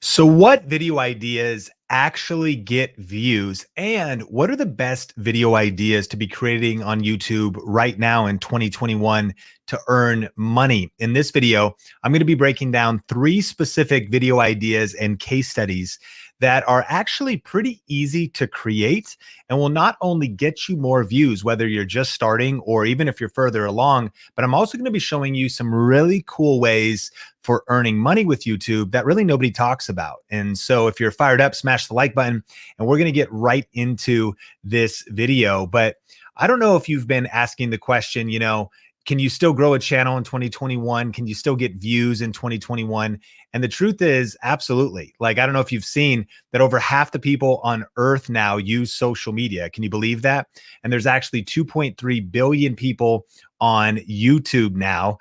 So, what video ideas actually get views, and what are the best video ideas to be creating on YouTube right now in 2021 to earn money? In this video, I'm going to be breaking down three specific video ideas and case studies that are actually pretty easy to create and will not only get you more views, whether you're just starting or even if you're further along, but I'm also going to be showing you some really cool ways for earning money with YouTube that really nobody talks about. And so if you're fired up, smash the like button and we're going to get right into this video. But I don't know if you've been asking the question, can you still grow a channel in 2021? Can you still get views in 2021? And the truth is, absolutely. Like, I don't know if you've seen that over half the people on earth now use social media. Can you believe that? And there's actually 2.3 billion people on YouTube now.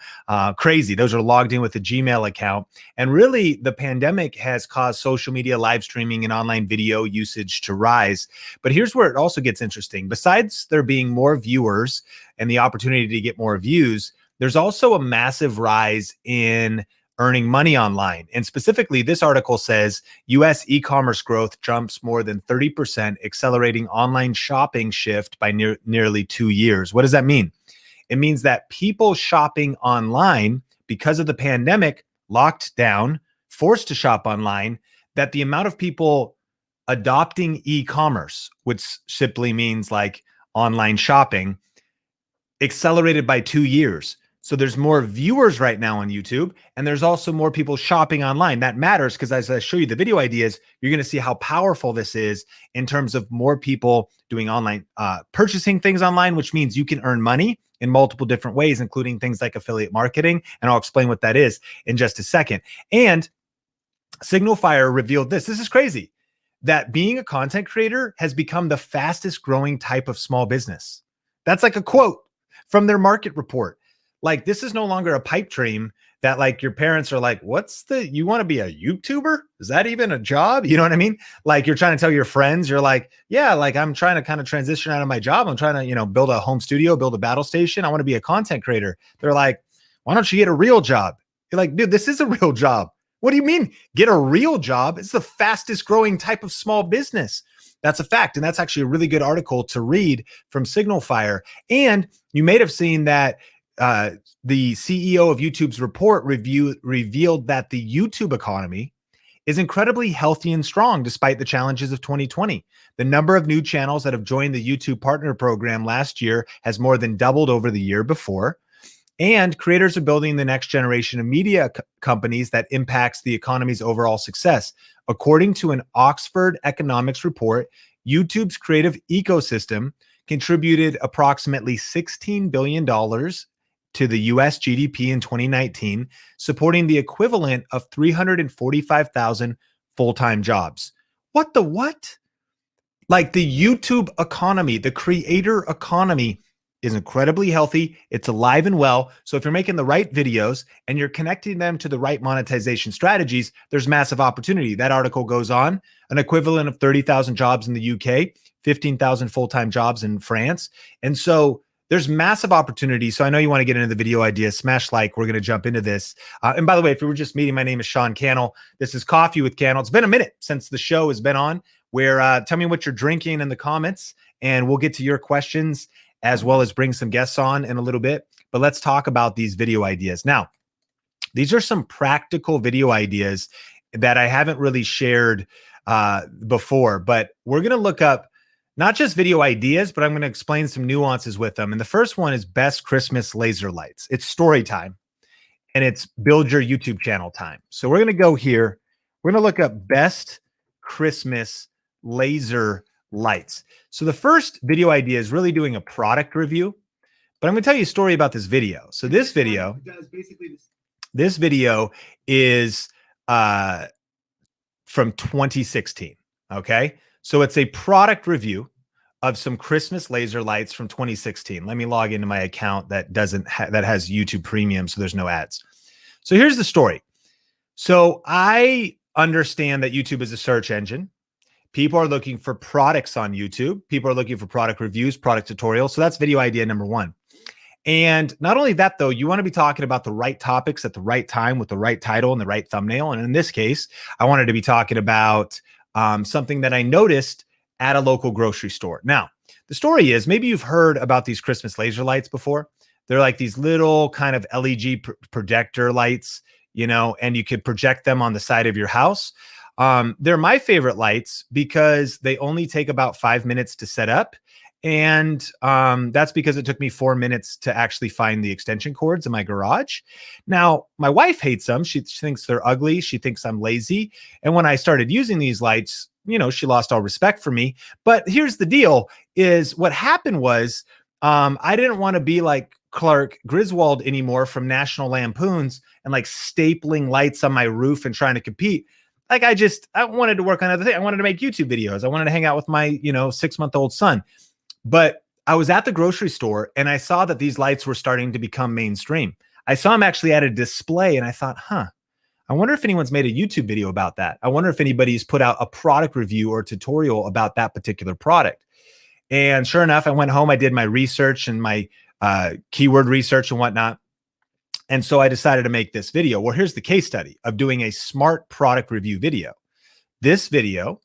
Crazy. Those are logged in with a Gmail account. And really, the pandemic has caused social media, live streaming, and online video usage to rise. But here's where it also gets interesting. Besides there being more viewers and the opportunity to get more views, there's also a massive rise in earning money online. And specifically, this article says US e-commerce growth jumps more than 30%, accelerating online shopping shift by nearly 2 years. What does that mean? It means that people shopping online because of the pandemic, locked down, forced to shop online, that the amount of people adopting e-commerce, which simply means like online shopping, accelerated by 2 years. So there's more viewers right now on YouTube, and there's also more people shopping online. That matters because as I show you the video ideas, you're going to see how powerful this is in terms of more people doing online, purchasing things online, which means you can earn money in multiple different ways, including things like affiliate marketing. And I'll explain what that is in just a second. And Signal Fire revealed this. This is crazy, that being a content creator has become the fastest growing type of small business. That's like a quote from their market report. Like, this is no longer a pipe dream that like your parents are like, you want to be a YouTuber? Is that even a job? You know what I mean? Like, you're trying to tell your friends, you're like, yeah, like I'm trying to kind of transition out of my job. I'm trying to, build a home studio, build a battle station. I want to be a content creator. They're like, why don't you get a real job? You're like, dude, this is a real job. What do you mean get a real job? It's the fastest growing type of small business. That's a fact. And that's actually a really good article to read from Signal Fire. And you may have seen that the CEO of YouTube's report revealed that the YouTube economy is incredibly healthy and strong despite the challenges of 2020. The number of new channels that have joined the YouTube Partner Program last year has more than doubled over the year before. And creators are building the next generation of media companies that impacts the economy's overall success. According to an Oxford economics report, YouTube's creative ecosystem contributed approximately $16 billion to the US GDP in 2019, supporting the equivalent of 345,000 full-time jobs. What the what? Like, the YouTube economy, the creator economy is incredibly healthy. It's alive and well. So if you're making the right videos and you're connecting them to the right monetization strategies, there's massive opportunity. That article goes on, an equivalent of 30,000 jobs in the UK, 15,000 full-time jobs in France. And so there's massive opportunity. So I know you want to get into the video ideas. Smash like. We're going to jump into this. And by the way, if you were just meeting, my name is Sean Cannell. This is Coffee with Cannell. It's been a minute since the show has been on. Tell me what you're drinking in the comments, and we'll get to your questions as well as bring some guests on in a little bit. But let's talk about these video ideas. Now, these are some practical video ideas that I haven't really shared before, but we're going to look up not just video ideas, but I'm going to explain some nuances with them. And the first one is best Christmas laser lights. It's story time, and it's build your YouTube channel time. So we're going to go here. We're going to look up best Christmas laser lights. So the first video idea is really doing a product review, but I'm going to tell you a story about this video. So this video is from 2016. Okay. So it's a product review of some Christmas laser lights from 2016. Let me log into my account that has YouTube Premium, so there's no ads. So here's the story. So I understand that YouTube is a search engine. People are looking for products on YouTube. People are looking for product reviews, product tutorials. So that's video idea number one. And not only that, though, you want to be talking about the right topics at the right time with the right title and the right thumbnail. And in this case, I wanted to be talking about something that I noticed at a local grocery store. Now, the story is, maybe you've heard about these Christmas laser lights before. They're like these little kind of LED projector lights, and you could project them on the side of your house. They're my favorite lights because they only take about 5 minutes to set up. And that's because it took me 4 minutes to actually find the extension cords in my garage. Now, my wife hates them. She thinks they're ugly. She thinks I'm lazy. And when I started using these lights, she lost all respect for me. But here's the deal: is what happened was I didn't want to be like Clark Griswold anymore from National Lampoons and like stapling lights on my roof and trying to compete. Like I wanted to work on other things. I wanted to make YouTube videos. I wanted to hang out with my 6-month-old son. But I was at the grocery store and I saw that these lights were starting to become mainstream. I saw them actually at a display and I thought, I wonder if anyone's made a YouTube video about that. I wonder if anybody's put out a product review or tutorial about that particular product. And sure enough, I went home, I did my research and my keyword research and whatnot. And so I decided to make this video. Well, here's the case study of doing a smart product review video. This video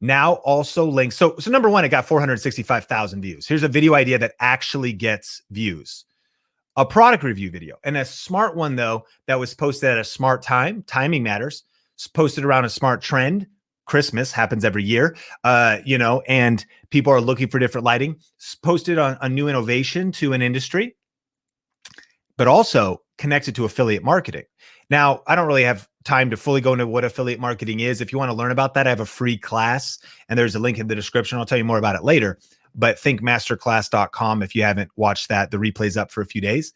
now also links. So number one, it got 465,000 views. Here's a video idea that actually gets views. A product review video, and a smart one, though, that was posted at a smart time. Timing matters. It's posted around a smart trend. Christmas happens every year, and people are looking for different lighting. It's posted on a new innovation to an industry, but also connected to affiliate marketing. Now, I don't really have time to fully go into what affiliate marketing is. If you want to learn about that, I have a free class and there's a link in the description. I'll tell you more about it later, but think masterclass.com. If you haven't watched that, the replay's up for a few days.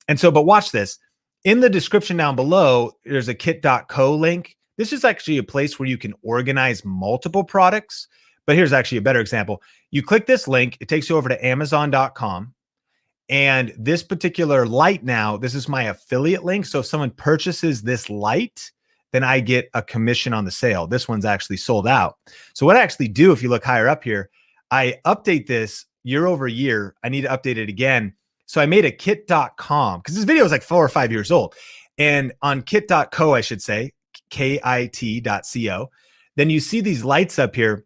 And so, but watch this. In the description down below, there's a kit.co link. This is actually a place where you can organize multiple products, but here's actually a better example. You click this link, it takes you over to amazon.com. And this particular light now, this is my affiliate link. So if someone purchases this light, then I get a commission on the sale. This one's actually sold out. So what I actually do, if you look higher up here, I update this year over year. I need to update it again. So I made a kit.com because this video is like 4 or 5 years old. And on kit.co, I should say, kit.co, then you see these lights up here.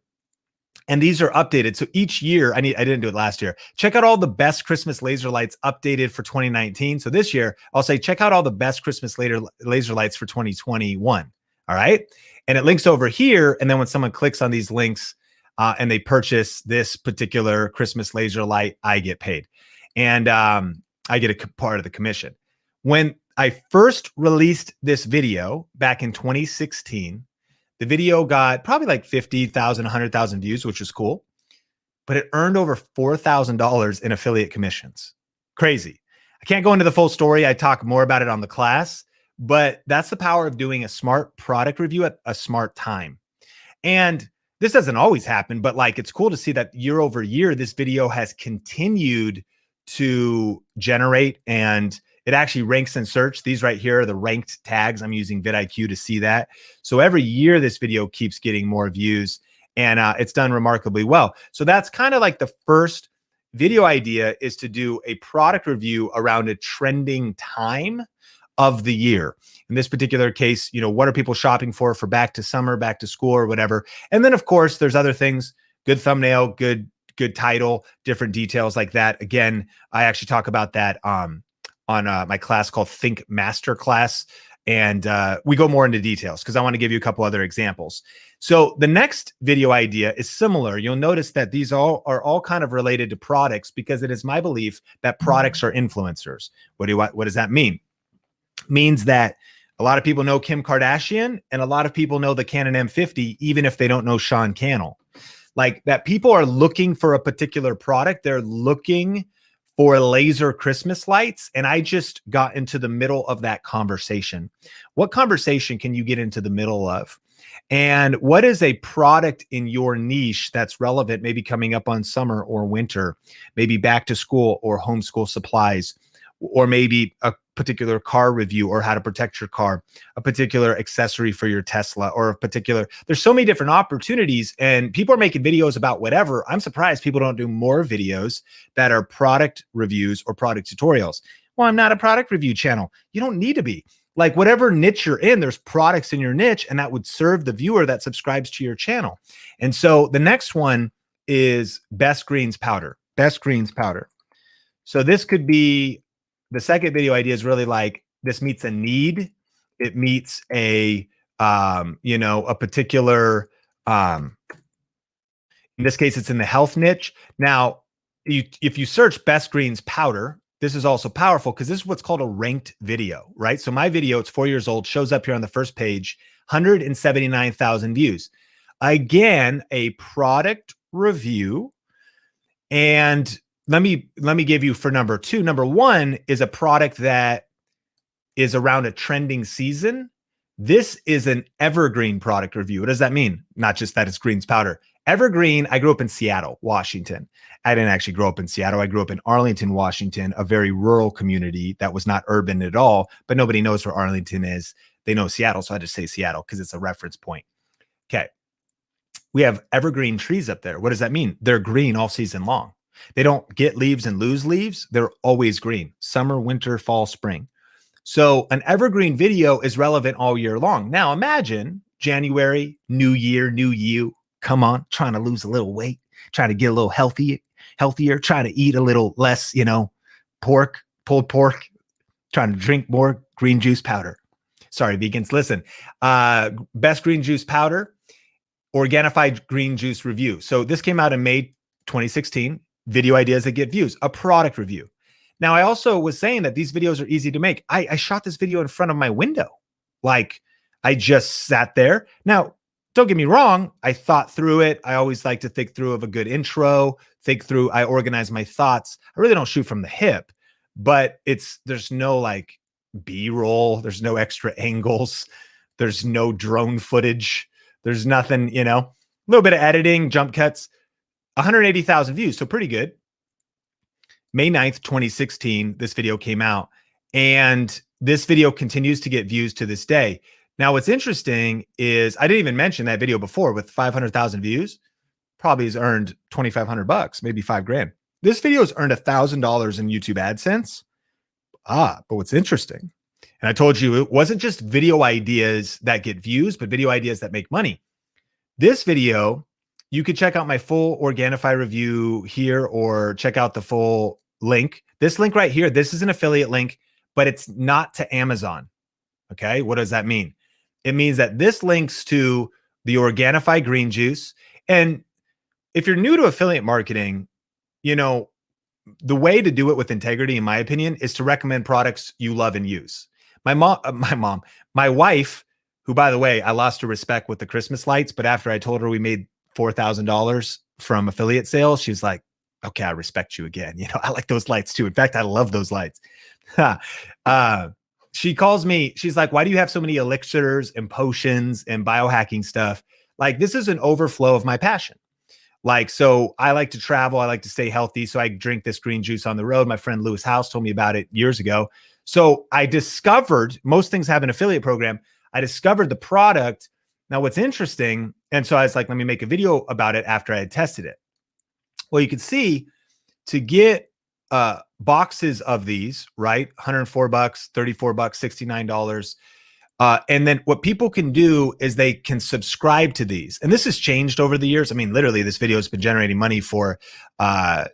And these are updated. So each year, I didn't do it last year. Check out all the best Christmas laser lights updated for 2019. So this year, I'll say, check out all the best Christmas laser lights for 2021. All right. And it links over here. And then when someone clicks on these links and they purchase this particular Christmas laser light, I get paid. And I get a part of the commission. When I first released this video back in 2016, the video got probably like 50,000, 100,000 views, which was cool, but it earned over $4,000 in affiliate commissions. Crazy. I can't go into the full story. I talk more about it on the class, but that's the power of doing a smart product review at a smart time. And this doesn't always happen, but like, it's cool to see that year over year, this video has continued to generate, and it actually ranks in search. These right here are the ranked tags. I'm using vidIQ to see that. So every year this video keeps getting more views, and it's done remarkably well. So that's kind of like the first video idea, is to do a product review around a trending time of the year. In this particular case, what are people shopping for back to summer, back to school, or whatever. And then of course there's other things, good thumbnail, good title, different details like that. Again, I actually talk about that on my class called Think Masterclass. And we go more into details because I want to give you a couple other examples. So the next video idea is similar. You'll notice that these are all kind of related to products, because it is my belief that products are influencers. What does that mean? It means that a lot of people know Kim Kardashian and a lot of people know the Canon M50, even if they don't know Sean Cannell. Like that, people are looking for a particular product. They're looking for laser Christmas lights. And I just got into the middle of that conversation. What conversation can you get into the middle of? And what is a product in your niche that's relevant, maybe coming up on summer or winter, maybe back to school or homeschool supplies, or maybe a particular car review or how to protect your car, a particular accessory for your Tesla, or a particular, there's so many different opportunities, and people are making videos about whatever. I'm surprised people don't do more videos that are product reviews or product tutorials. Well, I'm not a product review channel. You don't need to be. Like, whatever niche you're in, there's products in your niche, and that would serve the viewer that subscribes to your channel. And so the next one is best greens powder. Best greens powder. So this could be, the second video idea is really like, this meets a need. It meets a, a particular, in this case, it's in the health niche. Now, if you search best greens powder, this is also powerful because this is what's called a ranked video, right? So my video, it's 4 years old, shows up here on the first page, 179,000 views. Again, a product review. And let me give you for number two. Number one is a product that is around a trending season. This is an evergreen product review. What does that mean? Not just that it's greens powder. Evergreen, I grew up in Seattle, Washington. I didn't actually grow up in Seattle. I grew up in Arlington, Washington, a very rural community that was not urban at all, but nobody knows where Arlington is. They know Seattle, so I just say Seattle because it's a reference point. Okay. We have evergreen trees up there. What does that mean? They're green all season long. They don't get leaves and lose leaves. They're always green. Summer, winter, fall, spring. So an evergreen video is relevant all year long. Now imagine January, new year, new you. Come on, trying to lose a little weight, trying to get a little healthier, trying to eat a little less, pork, pulled pork, trying to drink more green juice powder. Sorry, vegans, listen. Best green juice powder, Organifi green juice review. So this came out in May 2016. Video ideas that get views, a product review. Now, I also was saying that these videos are easy to make. I shot this video in front of my window. Like, I just sat there. Now, don't get me wrong. I thought through it. I always like to think through of a good intro, I organize my thoughts. I really don't shoot from the hip, but there's no like B-roll. There's no extra angles. There's no drone footage. There's nothing, a little bit of editing, jump cuts, 180,000 views. So pretty good. May 9th, 2016, this video came out, and this video continues to get views to this day. Now, what's interesting is I didn't even mention that video before with 500,000 views, probably has earned $2,500, maybe $5,000. This video has earned $1,000 in YouTube AdSense. But what's interesting, and I told you it wasn't just video ideas that get views, but video ideas that make money. This video, you could check out my full Organifi review here, or check out the full link. This link right here, this is an affiliate link, but it's not to Amazon. Okay, what does that mean? It means that this links to the Organifi green juice. And if you're new to affiliate marketing, the way to do it with integrity, in my opinion, is to recommend products you love and use. My wife, who, by the way, I lost her respect with the Christmas lights, but after I told her we made $4,000 from affiliate sales, she's like, okay, I respect you again. I like those lights too. In fact, I love those lights. She calls me, she's like, why do you have so many elixirs and potions and biohacking stuff? Like, this is an overflow of my passion. Like, so I like to travel. I like to stay healthy. So I drink this green juice on the road. My friend Lewis House told me about it years ago. So I discovered, most things have an affiliate program. I discovered the product. Now, what's interesting, and so I was like, let me make a video about it after I had tested it. Well, you can see, to get boxes of these, right? $104, $34, $69. And then what people can do is they can subscribe to these. And this has changed over the years. I mean, literally, this video has been generating money for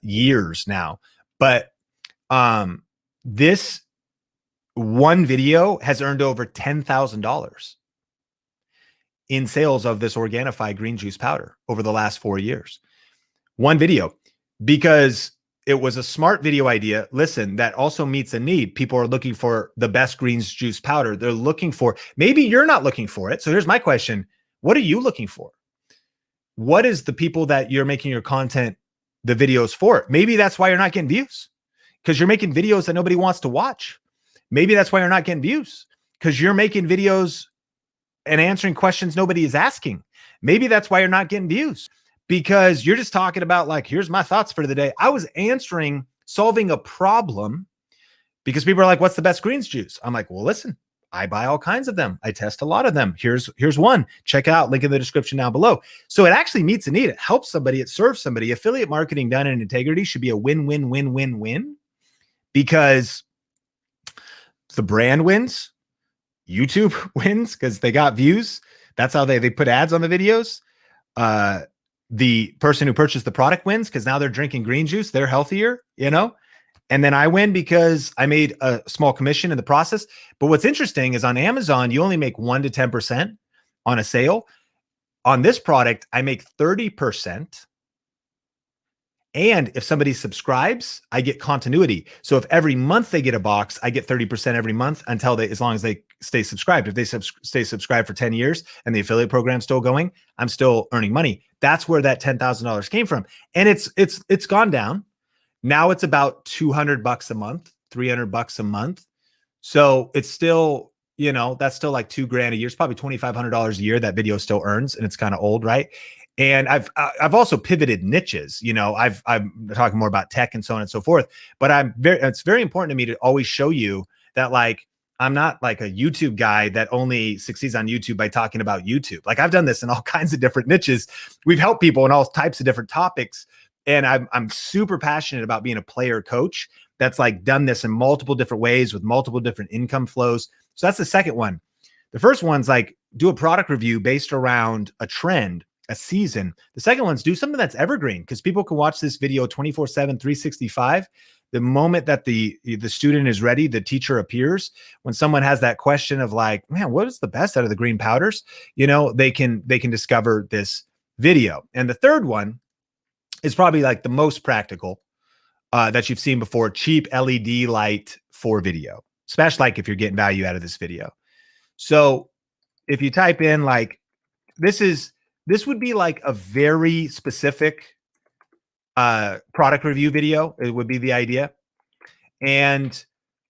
years now. But this one video has earned over $10,000 in sales of this Organifi green juice powder over the last 4 years. One video, because it was a smart video idea. Listen, that also meets a need. People are looking for the best greens juice powder. They're looking for, maybe you're not looking for it. So here's my question. What are you looking for? What is the people that you're making your content, the videos for? Maybe that's why you're not getting views, because you're making videos that nobody wants to watch. Maybe that's why you're not getting views, because you're making videos and answering questions nobody is asking. Maybe that's why you're not getting views, because you're just talking about, like, here's my thoughts for the day. I was solving a problem because people are like, what's the best greens juice? I'm like, well, listen, I buy all kinds of them. I test a lot of them. Here's one. Check it out. Link in the description down below. So it actually meets a need. It helps somebody. It serves somebody. Affiliate marketing done in integrity should be a win-win-win-win-win, because the brand wins, YouTube wins because they got views. That's how they put ads on the videos. The person who purchased the product wins because now they're drinking green juice. They're healthier, you know? And then I win because I made a small commission in the process. But what's interesting is on Amazon, you only make 1 to 10% on a sale. On this product, I make 30%. And if somebody subscribes, I get continuity. So if every month they get a box, I get 30% every month until they, as long as they stay subscribed. If they stay subscribed for 10 years and the affiliate program's still going, I'm still earning money. That's where that $10,000 came from. And it's gone down. Now it's about $200 a month, $300 a month. So it's still, you know, that's still like $2,000 a year. It's probably $2,500 a year that video still earns, and it's kind of old, right? And I've also pivoted niches. You know, I'm talking more about tech and so on and so forth. But it's very important to me to always show you that, like, I'm not like a YouTube guy that only succeeds on YouTube by talking about YouTube. Like, I've done this in all kinds of different niches. We've helped people in all types of different topics. And I'm super passionate about being a player coach that's like done this in multiple different ways with multiple different income flows. So that's the second one. The first one's like, do a product review based around a trend, a season. The second one's do something that's evergreen, because people can watch this video 24/7, 365. The moment that the student is ready, the teacher appears. When someone has that question of like, man, what is the best out of the green powders? You know, they can discover this video. And the third one is probably like the most practical that you've seen before: cheap LED light for video. Smash like if you're getting value out of this video. So if you type in like, this would be like a very specific product review video. It would be the idea. And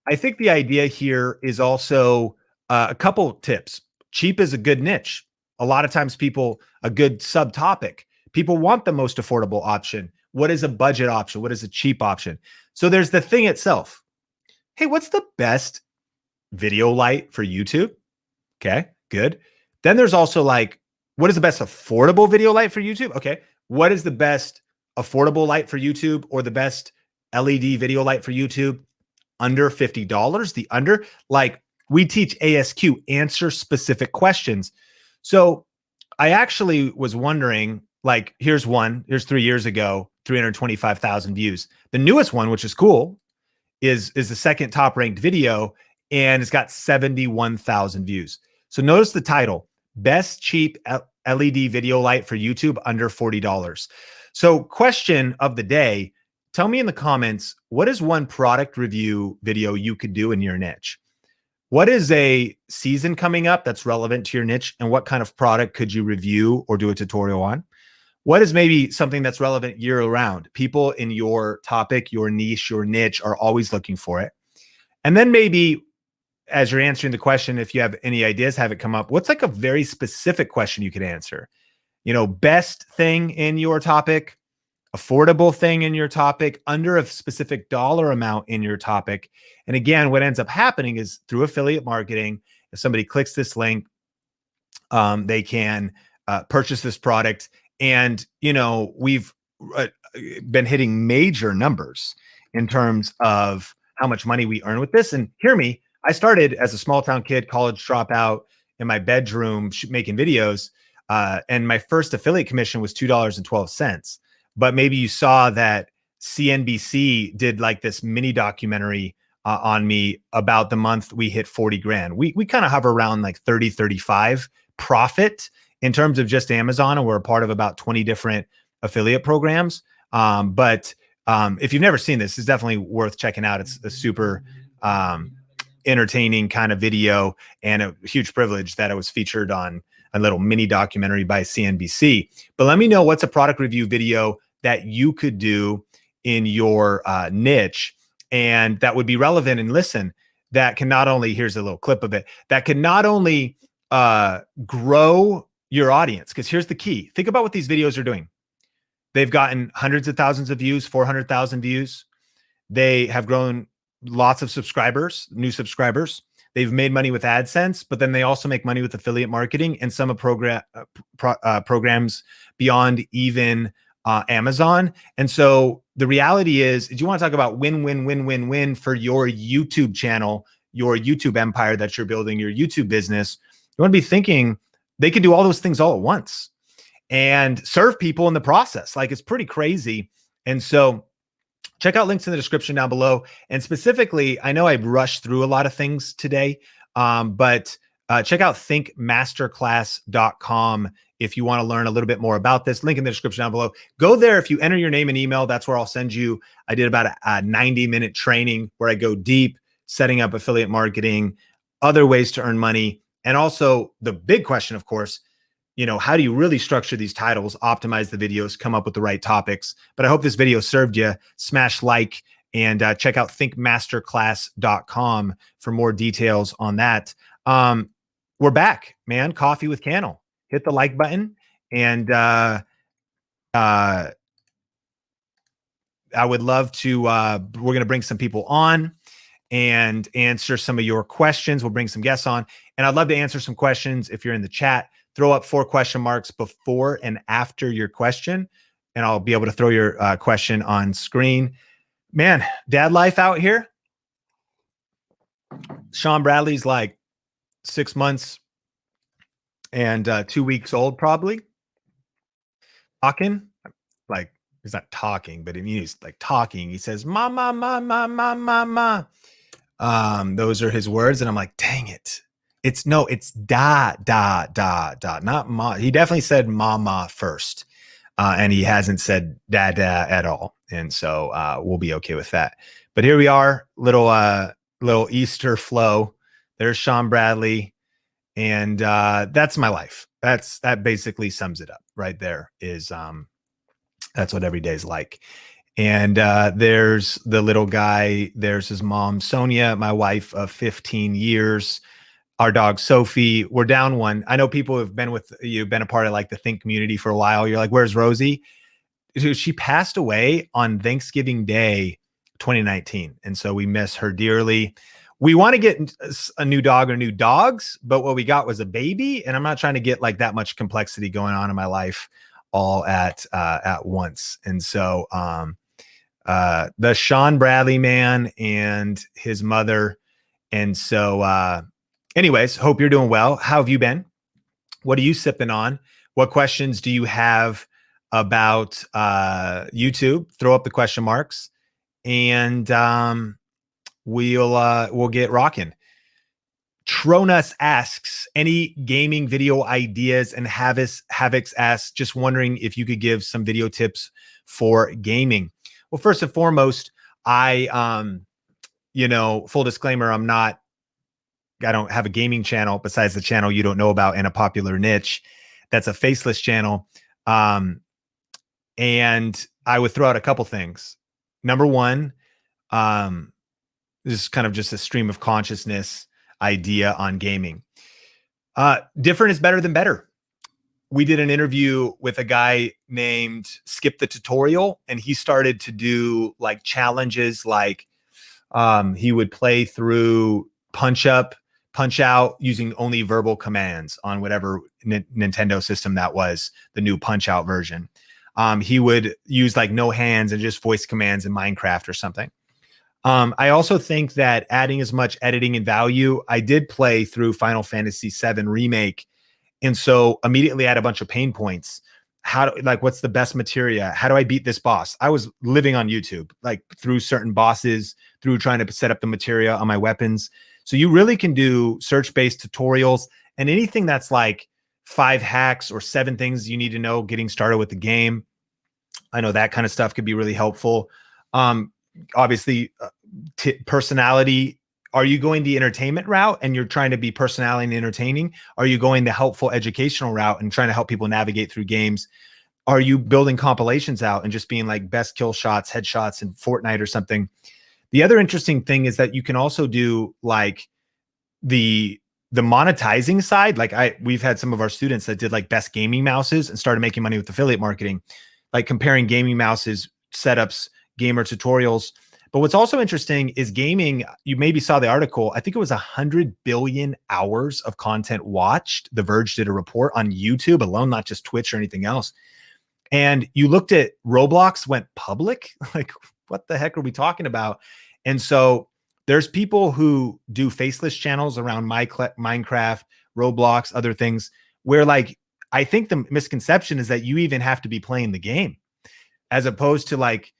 I think the idea here is also a couple tips. Cheap is a good niche. A lot of times a good subtopic. People want the most affordable option. What is a budget option? What is a cheap option? So there's the thing itself. Hey, what's the best video light for YouTube? Okay, good. Then there's also like, what is the best affordable video light for YouTube? Okay, what is the best affordable light for YouTube, or the best LED video light for YouTube? Under $50, the under. Like, we teach ASQ, answer specific questions. So I actually was wondering, like, here's 3 years ago, 325,000 views. The newest one, which is cool, is the second top ranked video, and it's got 71,000 views. So notice the title: Best Cheap LED Video Light for YouTube Under $40. So question of the day, tell me in the comments, what is one product review video you could do in your niche? What is a season coming up that's relevant to your niche, and what kind of product could you review or do a tutorial on? What is maybe something that's relevant year round? People in your topic, your niche, your niche are always looking for it. And then maybe as you're answering the question, if you have any ideas, have it come up. What's like a very specific question you could answer? You know, best thing in your topic, affordable thing in your topic, under a specific dollar amount in your topic. And again, what ends up happening is through affiliate marketing, if somebody clicks this link, they can purchase this product. And, you know, we've been hitting major numbers in terms of how much money we earn with this. And hear me, I started as a small town kid, college dropout, in my bedroom making videos. And my first affiliate commission was $2.12. But maybe you saw that CNBC did like this mini documentary on me about the month we hit 40 grand. We kind of hover around like 30, 35 profit in terms of just Amazon. And we're a part of about 20 different affiliate programs. But if you've never seen this, it's definitely worth checking out. It's a super entertaining kind of video, and a huge privilege that I was featured on a little mini documentary by CNBC. But let me know, what's a product review video that you could do in your niche, and that would be relevant. And listen, that can not only, here's a little clip of it, that can not only grow your audience, because here's the key. Think about what these videos are doing. They've gotten hundreds of thousands of views, 400,000 views. They have grown lots of subscribers, new subscribers. They've made money with AdSense, but then they also make money with affiliate marketing and some of programs beyond even Amazon. And so the reality is you want to talk about win, win, win, win, win for your YouTube channel, your YouTube empire that you're building, your YouTube business. You want to be thinking they could do all those things all at once and serve people in the process. Like, it's pretty crazy. And so check out links in the description down below. And specifically, I know I rushed through a lot of things today, but check out thinkmasterclass.com if you want to learn a little bit more about this. Link in the description down below. Go there. If you enter your name and email, that's where I'll send you. I did about a 90-minute training where I go deep, setting up affiliate marketing, other ways to earn money. And also the big question, of course, how do you really structure these titles, optimize the videos, come up with the right topics? But I hope this video served you. Smash like and check out thinkmasterclass.com for more details on that. We're back, man. Coffee with Cannell. Hit the like button. And I would love to, we're going to bring some people on and answer some of your questions. We'll bring some guests on. And I'd love to answer some questions if you're in the chat. Throw up 4 question marks before and after your question, and I'll be able to throw your question on screen. Man, dad life out here. Sean Bradley's like 6 months and 2 weeks old, probably. Talking, like, he's not talking, but he's like talking. He says, "Mama, mama, mama, mama." Those are his words, and I'm like, dang it. It's da, not ma. He definitely said mama first. And he hasn't said dada at all. And so we'll be okay with that. But here we are, little Easter flow. There's Sean Bradley. And that's my life. That basically sums it up right there. Is that's what every day is like. And there's the little guy. There's his mom, Sonia, my wife of 15 years. Our dog, Sophie. We're down one. I know people have been with you, been a part of like the Think community for a while. You're like, where's Rosie? She passed away on Thanksgiving Day, 2019. And so we miss her dearly. We want to get a new dog or new dogs, but what we got was a baby. And I'm not trying to get like that much complexity going on in my life all at once. And so the Sean Bradley man and his mother. And so anyways, hope you're doing well. How have you been? What are you sipping on? What questions do you have about YouTube? Throw up the question marks, and we'll get rocking. Tronus asks, any gaming video ideas? And Havix asks, just wondering if you could give some video tips for gaming. Well, first and foremost, full disclaimer, I don't have a gaming channel besides the channel you don't know about in a popular niche. That's a faceless channel. And I would throw out a couple things. Number one, this is kind of just a stream of consciousness idea on gaming. Different is better than better. We did an interview with a guy named Skip the Tutorial, and he started to do like challenges, like he would play through Punch Up, Punch Out using only verbal commands on whatever Nintendo system that was, the new Punch Out version. He would use like no hands and just voice commands in Minecraft or something. I also think that adding as much editing and value, I did play through Final Fantasy VII Remake. And so immediately had a bunch of pain points. What's the best materia? How do I beat this boss? I was living on YouTube, like through certain bosses, through trying to set up the materia on my weapons. So you really can do search-based tutorials, and anything that's like 5 hacks or 7 things you need to know getting started with the game. I know that kind of stuff could be really helpful. Obviously, personality. Are you going the entertainment route and you're trying to be personality and entertaining? Are you going the helpful educational route and trying to help people navigate through games? Are you building compilations out and just being like best kill shots, headshots in Fortnite or something? The other interesting thing is that you can also do like the monetizing side. Like we've had some of our students that did like best gaming mouses and started making money with affiliate marketing, like comparing gaming mouses, setups, gamer tutorials. But what's also interesting is gaming. You maybe saw the article. I think it was 100 billion hours of content watched. The Verge did a report on YouTube alone, not just Twitch or anything else. And you looked at Roblox went public. Like, what the heck are we talking about? And so there's people who do faceless channels around Minecraft, Roblox, other things where, like, I think the misconception is that you even have to be playing the game, as opposed to like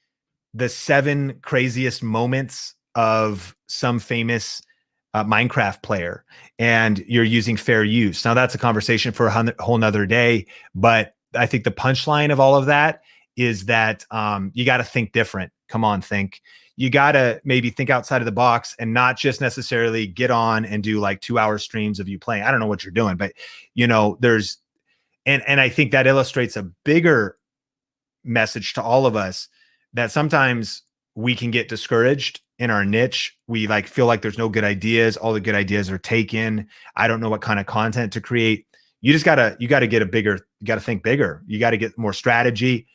the 7 craziest moments of some famous Minecraft player, and you're using fair use. Now that's a conversation for a whole nother day, but I think the punchline of all of that is that you got to think different. Come on, think. You got to maybe think outside of the box and not just necessarily get on and do like 2-hour streams of you playing. I don't know what you're doing, but there's, and I think that illustrates a bigger message to all of us, that sometimes we can get discouraged in our niche. We like feel like there's no good ideas. All the good ideas are taken. I don't know what kind of content to create. You just gotta get a bigger, you gotta think bigger. You gotta get more strategy.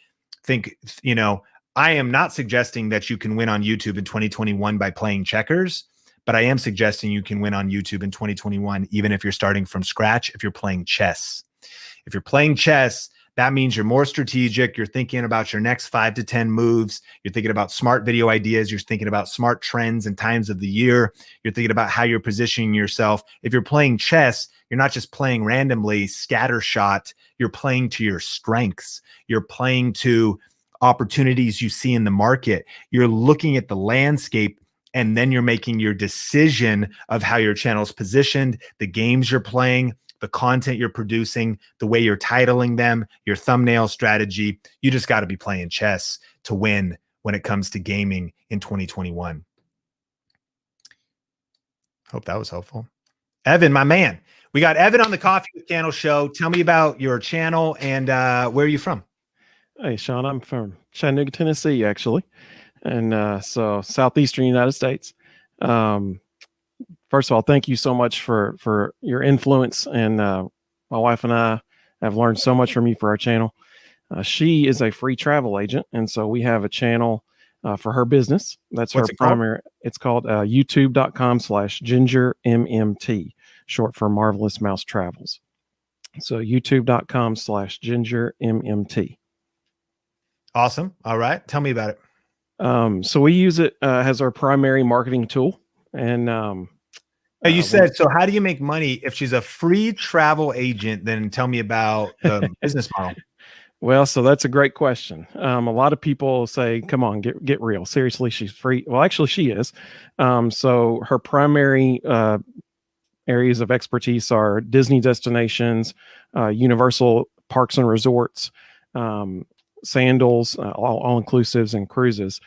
Think, I am not suggesting that you can win on YouTube in 2021 by playing checkers, but I am suggesting you can win on YouTube in 2021, even if you're starting from scratch, if you're playing chess. If you're playing chess, that means you're more strategic. You're thinking about your next 5 to 10 moves. You're thinking about smart video ideas. You're thinking about smart trends and times of the year. You're thinking about how you're positioning yourself. If you're playing chess, you're not just playing randomly, scattershot. You're playing to your strengths. You're playing to opportunities you see in the market. You're looking at the landscape, and then you're making your decision of how your channel's positioned, the games you're playing, the content you're producing, the way you're titling them, your thumbnail strategy. You just got to be playing chess to win when it comes to gaming in 2021. Hope that was helpful. Evan, my man, we got Evan on the Coffee with Cannell show. Tell me about your channel and where are you from? Hey, Sean, I'm from Chattanooga, Tennessee, actually. And so southeastern United States. First of all, thank you so much for your influence. And my wife and I have learned so much from you for our channel. She is a free travel agent. And so we have a channel for her business. That's her primary. It's called youtube.com/gingermmt, short for Marvelous Mouse Travels. So youtube.com/gingermmt. Awesome. All right. Tell me about it. So we use it as our primary marketing tool. And you said, so how do you make money if she's a free travel agent? Then tell me about the business model. Well, so that's a great question. A lot of people say, come on, get real. Seriously, she's free. Well, actually she is. So her primary areas of expertise are Disney destinations, Universal parks and resorts, sandals, all inclusives, and cruises.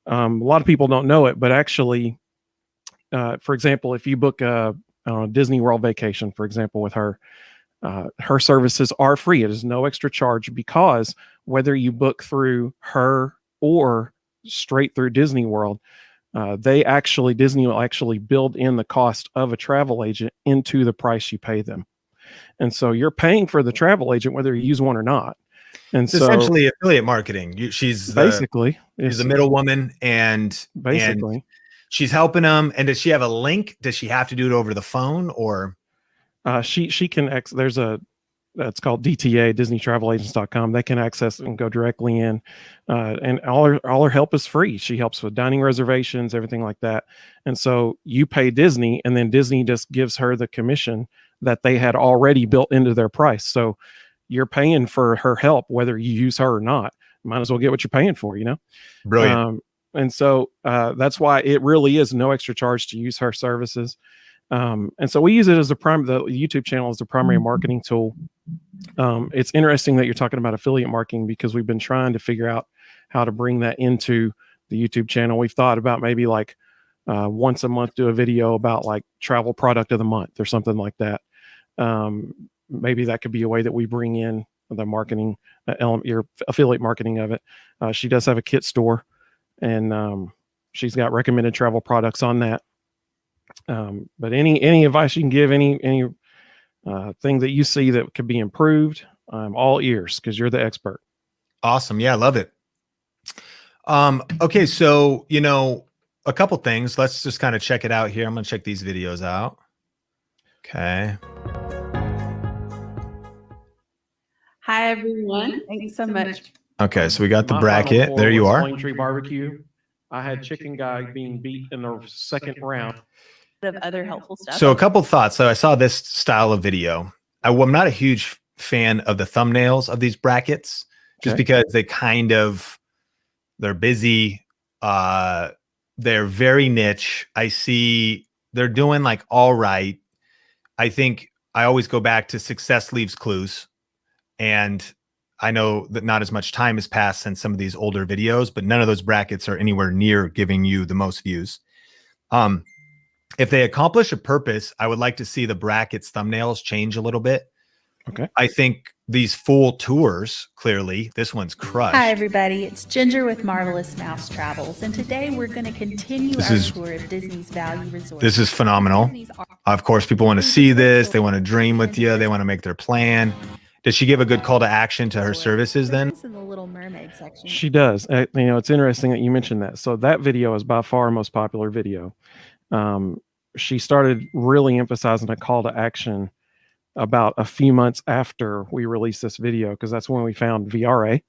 A lot of people don't know it, but actually, for example, if you book a Disney World vacation, for example, with her, her services are free. It is no extra charge, because whether you book through her or straight through Disney World, Disney will actually build in the cost of a travel agent into the price you pay them. And so you're paying for the travel agent whether you use one or not. And it's essentially affiliate marketing. She's basically the middle woman, and basically she's helping them. And does she have a link? Does she have to do it over the phone, or she can there's a that's called DTA, DisneyTravelAgents.com. They can access and go directly in, and all her help is free. She helps with dining reservations, everything like that. And so you pay Disney, and then Disney just gives her the commission that they had already built into their price. So you're paying for her help whether you use her or not. Might as well get what you're paying for, Brilliant. And so that's why it really is no extra charge to use her services. And so we use it as the YouTube channel as the primary marketing tool. It's interesting that you're talking about affiliate marketing, because we've been trying to figure out how to bring that into the YouTube channel. We've thought about maybe like once a month do a video about like travel product of the month or something like that. Maybe that could be a way that we bring in the marketing element, your affiliate marketing of it. She does have a kit store, and she's got recommended travel products on that. But any advice you can give, any thing that you see that could be improved, I'm all ears, because you're the expert. Awesome. Yeah, I love it. Okay, so a couple things. Let's just kind of check it out here. I'm gonna check these videos out. Okay. Hi, everyone. Thanks so much. Okay, so we got the My bracket. Final Four There you was are. Flame Tree Barbecue. I had Chicken Guy being beat in the second round. Of other helpful stuff. So a couple thoughts. So I saw this style of video. I'm not a huge fan of the thumbnails of these brackets, just because they're busy. They're very niche. I see they're doing like all right. I think I always go back to success leaves clues. And I know that not as much time has passed since some of these older videos, but none of those brackets are anywhere near giving you the most views. If they accomplish a purpose, I would like to see the brackets thumbnails change a little bit. Okay. I think these full tours, clearly, this one's crushed. Hi, everybody. It's Ginger with Marvelous Mouse Travels, and today we're going to continue our tour of Disney's Value Resort. This is phenomenal. Of course, people want to see this. They want to dream with you. They want to make their plan. Does she give a good call to action to her services then? In the Little Mermaid section. She does. It's interesting that you mentioned that. So that video is by far our most popular video. She started really emphasizing a call to action about a few months after we released this video, because that's when we found VRA.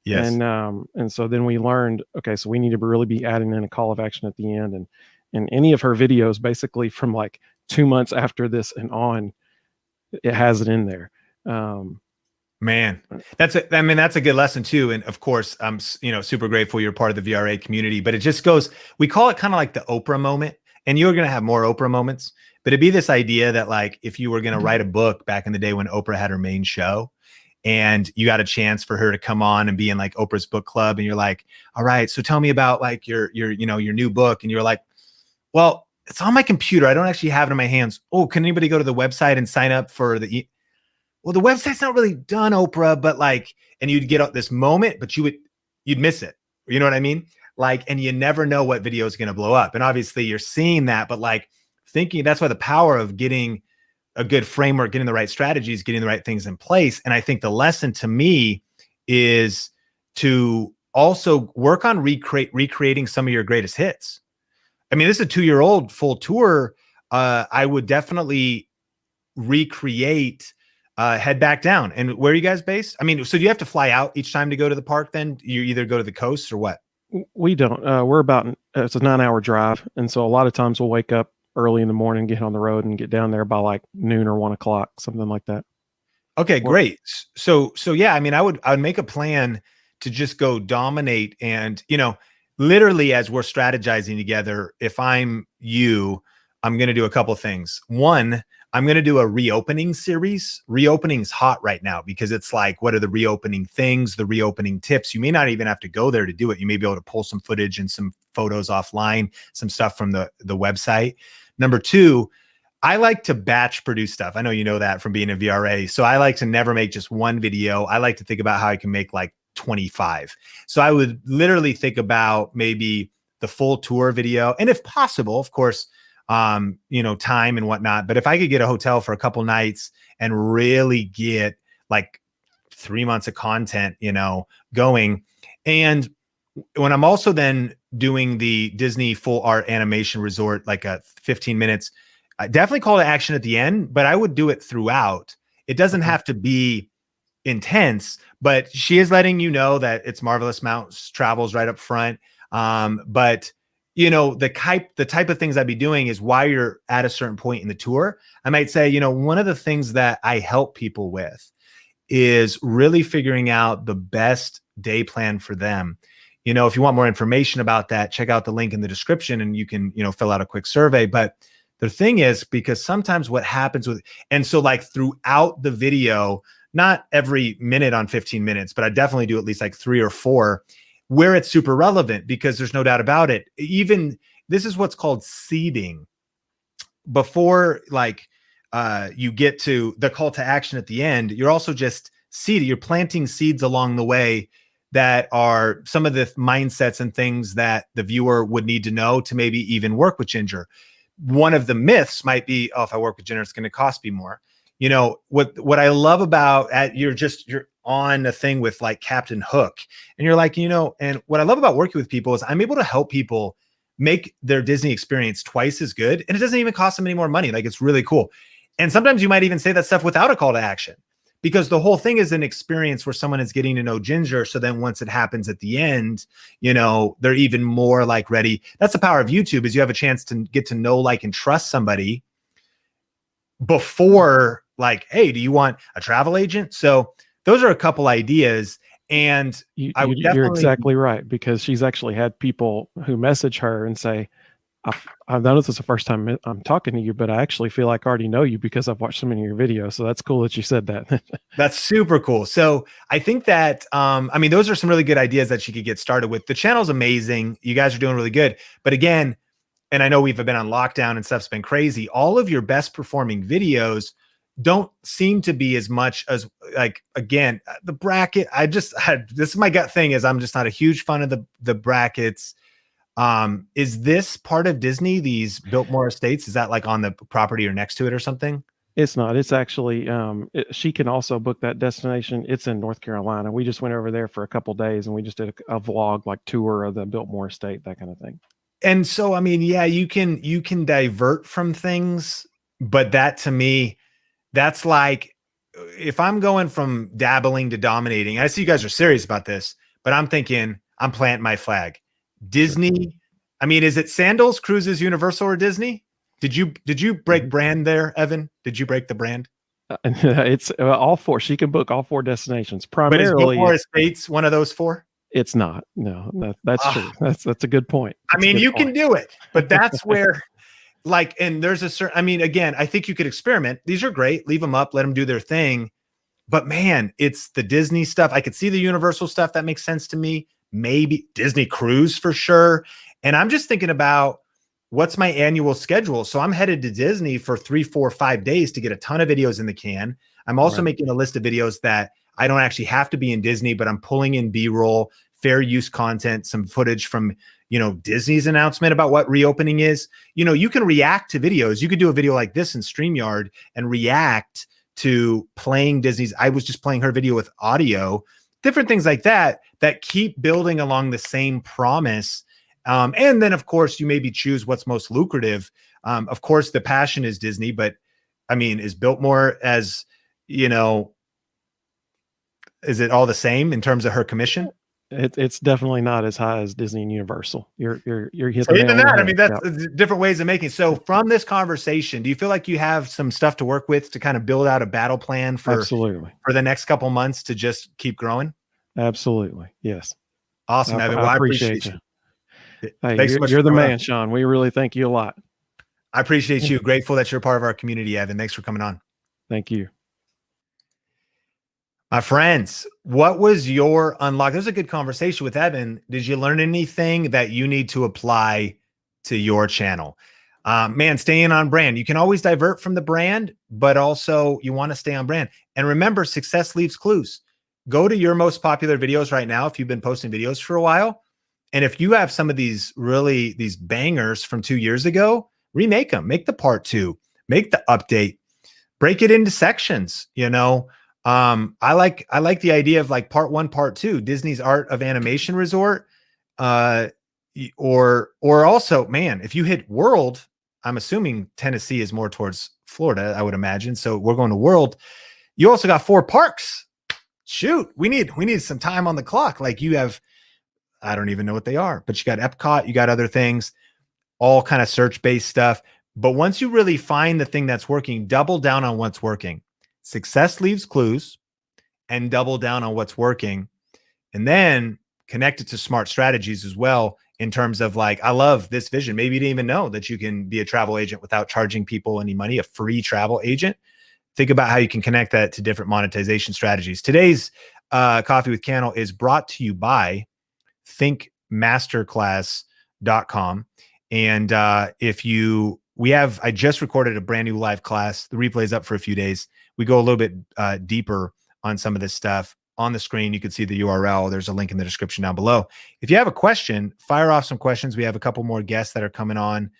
Yes. And so then we learned, okay, so we need to really be adding in a call of action at the end. And any of her videos, basically from like 2 months after this and on, it has it in there. Man, that's a good lesson too. And of course, I'm super grateful you're part of the VRA community, but it just goes, we call it kind of like the Oprah moment, and you're going to have more Oprah moments, but it'd be this idea that like, if you were going to write a book back in the day when Oprah had her main show and you got a chance for her to come on and be in like Oprah's book club, and you're like, all right, so tell me about like your new book. And you're like, well, it's on my computer. I don't actually have it in my hands. Oh, can anybody go to the website and sign up for well, the website's not really done, Oprah, but like, and you'd get this moment, but you'd miss it. You know what I mean? Like, and you never know what video is going to blow up. And obviously you're seeing that, but like thinking, that's why the power of getting a good framework, getting the right strategies, getting the right things in place. And I think the lesson to me is to also work on recreating some of your greatest hits. I mean, this is a 2-year-old full tour. I would definitely recreate Head Back Down. And where are you guys based? I mean, so do you have to fly out each time to go to the park then? You either go to the coast or what? We don't. We're about, it's a 9-hour drive. And so a lot of times we'll wake up early in the morning, get on the road and get down there by like noon or 1 o'clock, something like that. Okay, great. So yeah, I mean, I would make a plan to just go dominate. And, literally as we're strategizing together, if I'm you, I'm going to do a couple of things. One, I'm going to do a reopening series. Reopening's hot right now because it's like, what are the reopening things, the reopening tips? You may not even have to go there to do it. You may be able to pull some footage and some photos offline, some stuff from the website. Number two, I like to batch produce stuff. I know you know that from being a VRA. So I like to never make just one video. I like to think about how I can make like 25. So I would literally think about maybe the full tour video. And if possible, of course, time and whatnot. But if I could get a hotel for a couple nights and really get like 3 months of content, going. And when I'm also then doing the Disney full art animation resort, like a 15 minutes, I definitely call to action at the end, but I would do it throughout. It doesn't have to be intense, but she is letting you know that it's Marvelous Mouse Travels right up front. But the type of things I'd be doing is while you're at a certain point in the tour, I might say, one of the things that I help people with is really figuring out the best day plan for them. If you want more information about that, check out the link in the description and you can, fill out a quick survey. But the thing is, because sometimes what happens and so like throughout the video, not every minute on 15 minutes, but I definitely do at least like 3 or 4 where it's super relevant, because there's no doubt about it. Even this is what's called seeding. Before you get to the call to action at the end, you're also just seeding. You're planting seeds along the way that are some of the mindsets and things that the viewer would need to know to maybe even work with Ginger. One of the myths might be, oh, if I work with Ginger, it's going to cost me more. You know, what I love about you're on a thing with like Captain Hook, and you're like, you know, and what I love about working with people is I'm able to help people make their Disney experience twice as good. And it doesn't even cost them any more money. Like, it's really cool. And sometimes you might even say that stuff without a call to action, because the whole thing is an experience where someone is getting to know Ginger. So then once it happens at the end, you know, they're even more like ready. That's the power of YouTube, is you have a chance to get to know, like, and trust somebody before, like, hey, do you want a travel agent? So those are a couple ideas. And you're exactly right, because she's actually had people who message her and say, I've noticed this the first time I'm talking to you, but I actually feel like I already know you because I've watched so many of your videos. So that's cool that you said that. That's super cool. So I think that, I mean, those are some really good ideas that she could get started with. The channel's amazing. You guys are doing really good. But again, and I know we've been on lockdown and stuff's been crazy, all of your best performing videos don't seem to be as much as, like, again, the bracket. This is my gut thing, is I'm just not a huge fan of the brackets. Is this part of Disney, these Biltmore Estates? Is that like on the property or next to it or something? It's not. It's actually, she can also book that destination. It's in North Carolina. We just went over there for a couple days and we just did a vlog, like tour of the Biltmore Estate, that kind of thing. And so, I mean, yeah, you can divert from things, but that, to me, that's like, if I'm going from dabbling to dominating, I see you guys are serious about this, but I'm thinking I'm planting my flag. Disney. Sure. I mean, is it Sandals, Cruises, Universal, or Disney? Did you break brand there, Evan? Did you break the brand? It's all four. She can book all four destinations. Primarily, but is Biltmore Estates one of those four? It's not. No, that's true. That's a good point. I mean, you can do it, but that's where, like, and there's a certain, I mean, again, I think you could experiment. These are great. Leave them up, let them do their thing. But man, it's the Disney stuff. I could see the Universal stuff. That makes sense to me. Maybe Disney Cruise for sure. And I'm just thinking about, what's my annual schedule? So I'm headed to Disney for 3, 4, 5 days to get a ton of videos in the can. I'm also making a list of videos that I don't actually have to be in Disney, but I'm pulling in B-roll, fair use content, some footage from, you know, Disney's announcement about what reopening is. You know, you can react to videos. You could do a video like this in StreamYard and react to playing Disney's. I was just playing her video with audio, different things like that, that keep building along the same promise. And then, of course, you maybe choose what's most lucrative. Of course, the passion is Disney, but I mean, is Biltmore, as, you know, is it all the same in terms of her commission? It's definitely not as high as Disney and Universal. You're hitting so even that. I mean, that's different ways of making. So from this conversation, do you feel like you have some stuff to work with to kind of build out a battle plan for the next couple months to just keep growing? Absolutely, yes. Awesome, Evan. Well, I appreciate you. Hey, you're the man, Sean. We really thank you a lot. I appreciate you. Grateful that you're part of our community, Evan. Thanks for coming on. Thank you. My friends, what was your unlock? There's a good conversation with Evan. Did you learn anything that you need to apply to your channel? Man, staying on brand. You can always divert from the brand, but also you want to stay on brand. And remember, success leaves clues. Go to your most popular videos right now if you've been posting videos for a while. And if you have some of these bangers from 2 years ago, remake them. Make the part 2. Make the update. Break it into sections, you know. I like the idea of like part 1, part 2, Disney's Art of Animation Resort, or also, man, if you hit World, I'm assuming Tennessee is more towards Florida, I would imagine. So we're going to World. You also got 4 parks. Shoot, we need some time on the clock. Like you have, I don't even know what they are, but you got Epcot, you got other things, all kind of search-based stuff. But once you really find the thing that's working, double down on what's working. Success leaves clues, and double down on what's working. And then connect it to smart strategies as well, in terms of like, I love this vision. Maybe you didn't even know that you can be a travel agent without charging people any money, a free travel agent. Think about how you can connect that to different monetization strategies. Today's Coffee with Cannell is brought to you by thinkmasterclass.com. And I just recorded a brand new live class. The replay is up for a few days. We go a little bit deeper on some of this stuff. On the screen, you can see the URL. There's a link in the description down below. If you have a question, fire off some questions. We have a couple more guests that are coming on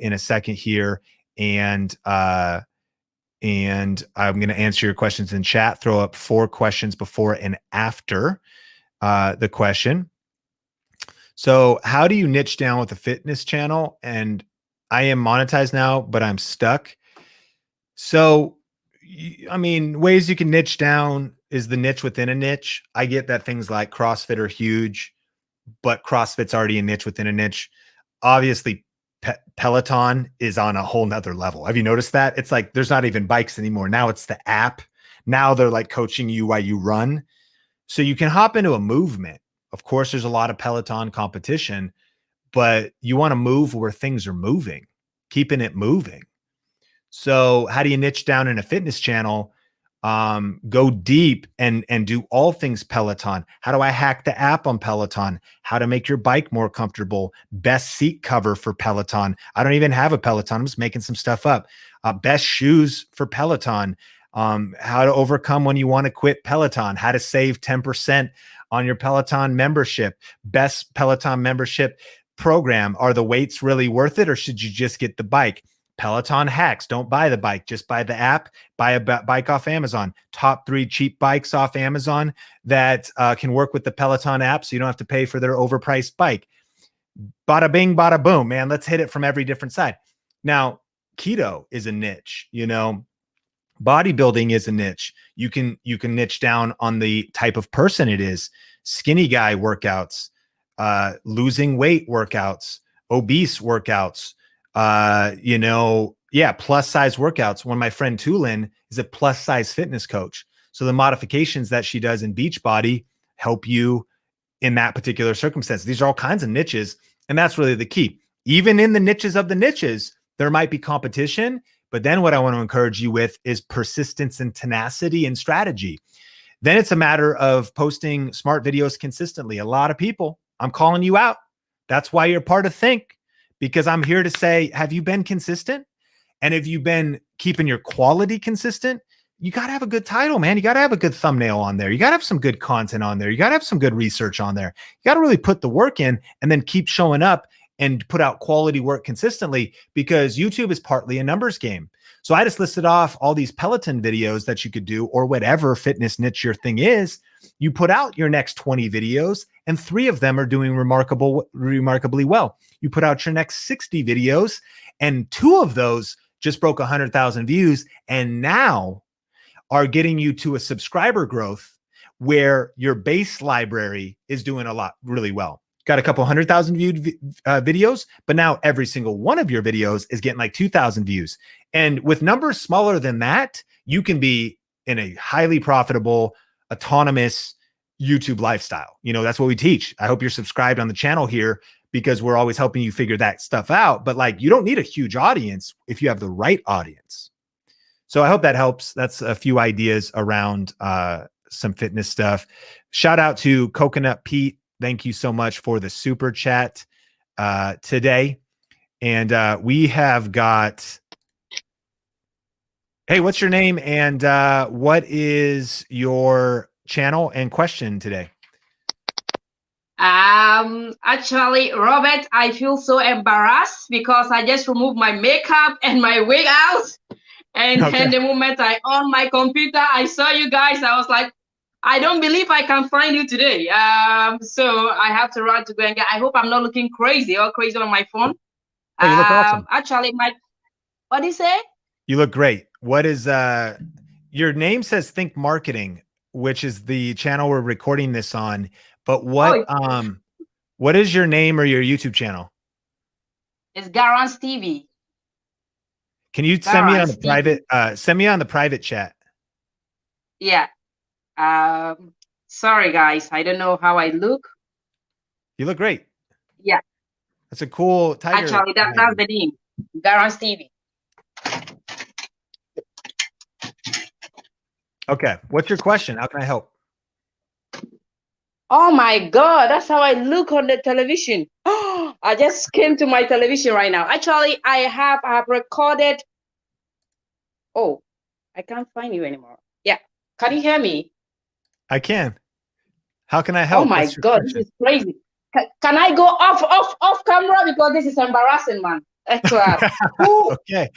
in a second here. And and I'm going to answer your questions in chat. Throw up 4 questions before and after the question. So how do you niche down with a fitness channel? And I am monetized now, but I'm stuck. So, I mean, ways you can niche down is the niche within a niche. I get that things like CrossFit are huge, but CrossFit's already a niche within a niche. Obviously, Peloton is on a whole nother level. Have you noticed that? It's like there's not even bikes anymore. Now it's the app. Now they're like coaching you while you run. So you can hop into a movement. Of course, there's a lot of Peloton competition, but you want to move where things are moving, keeping it moving. So how do you niche down in a fitness channel? Go deep and do all things Peloton. How do I hack the app on Peloton? How to make your bike more comfortable? Best seat cover for Peloton. I don't even have a Peloton. I'm just making some stuff up. Best shoes for Peloton. How to overcome when you want to quit Peloton. How to save 10% on your Peloton membership. Best Peloton membership program. Are the weights really worth it, or should you just get the bike? Peloton hacks. Don't buy the bike. Just buy the app. Buy a bike off Amazon. Top 3 cheap bikes off Amazon that can work with the Peloton app, so you don't have to pay for their overpriced bike. Bada bing, bada boom, man. Let's hit it from every different side. Now, keto is a niche. You know, bodybuilding is a niche. You can niche down on the type of person it is. Skinny guy workouts, losing weight workouts, obese workouts. Plus size workouts. When my friend Tulin is a plus size fitness coach. So the modifications that she does in Beachbody help you in that particular circumstance. These are all kinds of niches. And that's really the key. Even in the niches of the niches, there might be competition. But then what I want to encourage you with is persistence and tenacity and strategy. Then it's a matter of posting smart videos consistently. A lot of people, I'm calling you out. That's why you're part of Think. Because I'm here to say, have you been consistent? And have you been keeping your quality consistent? You got to have a good title, man. You got to have a good thumbnail on there. You got to have some good content on there. You got to have some good research on there. You got to really put the work in and then keep showing up and put out quality work consistently, because YouTube is partly a numbers game. So I just listed off all these Peloton videos that you could do, or whatever fitness niche your thing is. You put out your next 20 videos and 3 of them are doing remarkably well. You put out your next 60 videos and 2 of those just broke 100,000 views and now are getting you to a subscriber growth where your base library is doing really well. Got a couple 100,000 viewed videos, but now every single one of your videos is getting like 2,000 views. And with numbers smaller than that, you can be in a highly profitable, autonomous YouTube lifestyle. You know, that's what we teach. I hope you're subscribed on the channel here, because we're always helping you figure that stuff out. But like, you don't need a huge audience if you have the right audience. So I hope that helps. That's a few ideas around some fitness stuff. Shout out to Coconut Pete. Thank you so much for the super chat today. And we have got, hey, what's your name and what is your channel and question today? Actually, Robert, I feel so embarrassed because I just removed my makeup and my wig out. And then the moment I on my computer, I saw you guys. I was like, I don't believe I can find you today. So I have to run to go and get. I hope I'm not looking crazy on my phone. Oh, you look awesome. Actually, what do you say? You look great. What is your name says Think Marketing, which is the channel we're recording this on. But what is your name or your YouTube channel? It's Garance TV. Can you send me on the private? Send me on the private chat. Yeah. Sorry guys, I don't know how I look. You look great. Yeah. That's a cool tiger. Actually, that's the name. Garance TV. Okay. What's your question? How can I help? Oh my God, that's how I look on the television. I just came to my television right now. Actually, I have recorded. Oh, I can't find you anymore. Yeah. Can you hear me? I can. How can I help? Oh my God, this is crazy. Can I go off camera, because this is embarrassing, man. Excellent. Woo. Okay.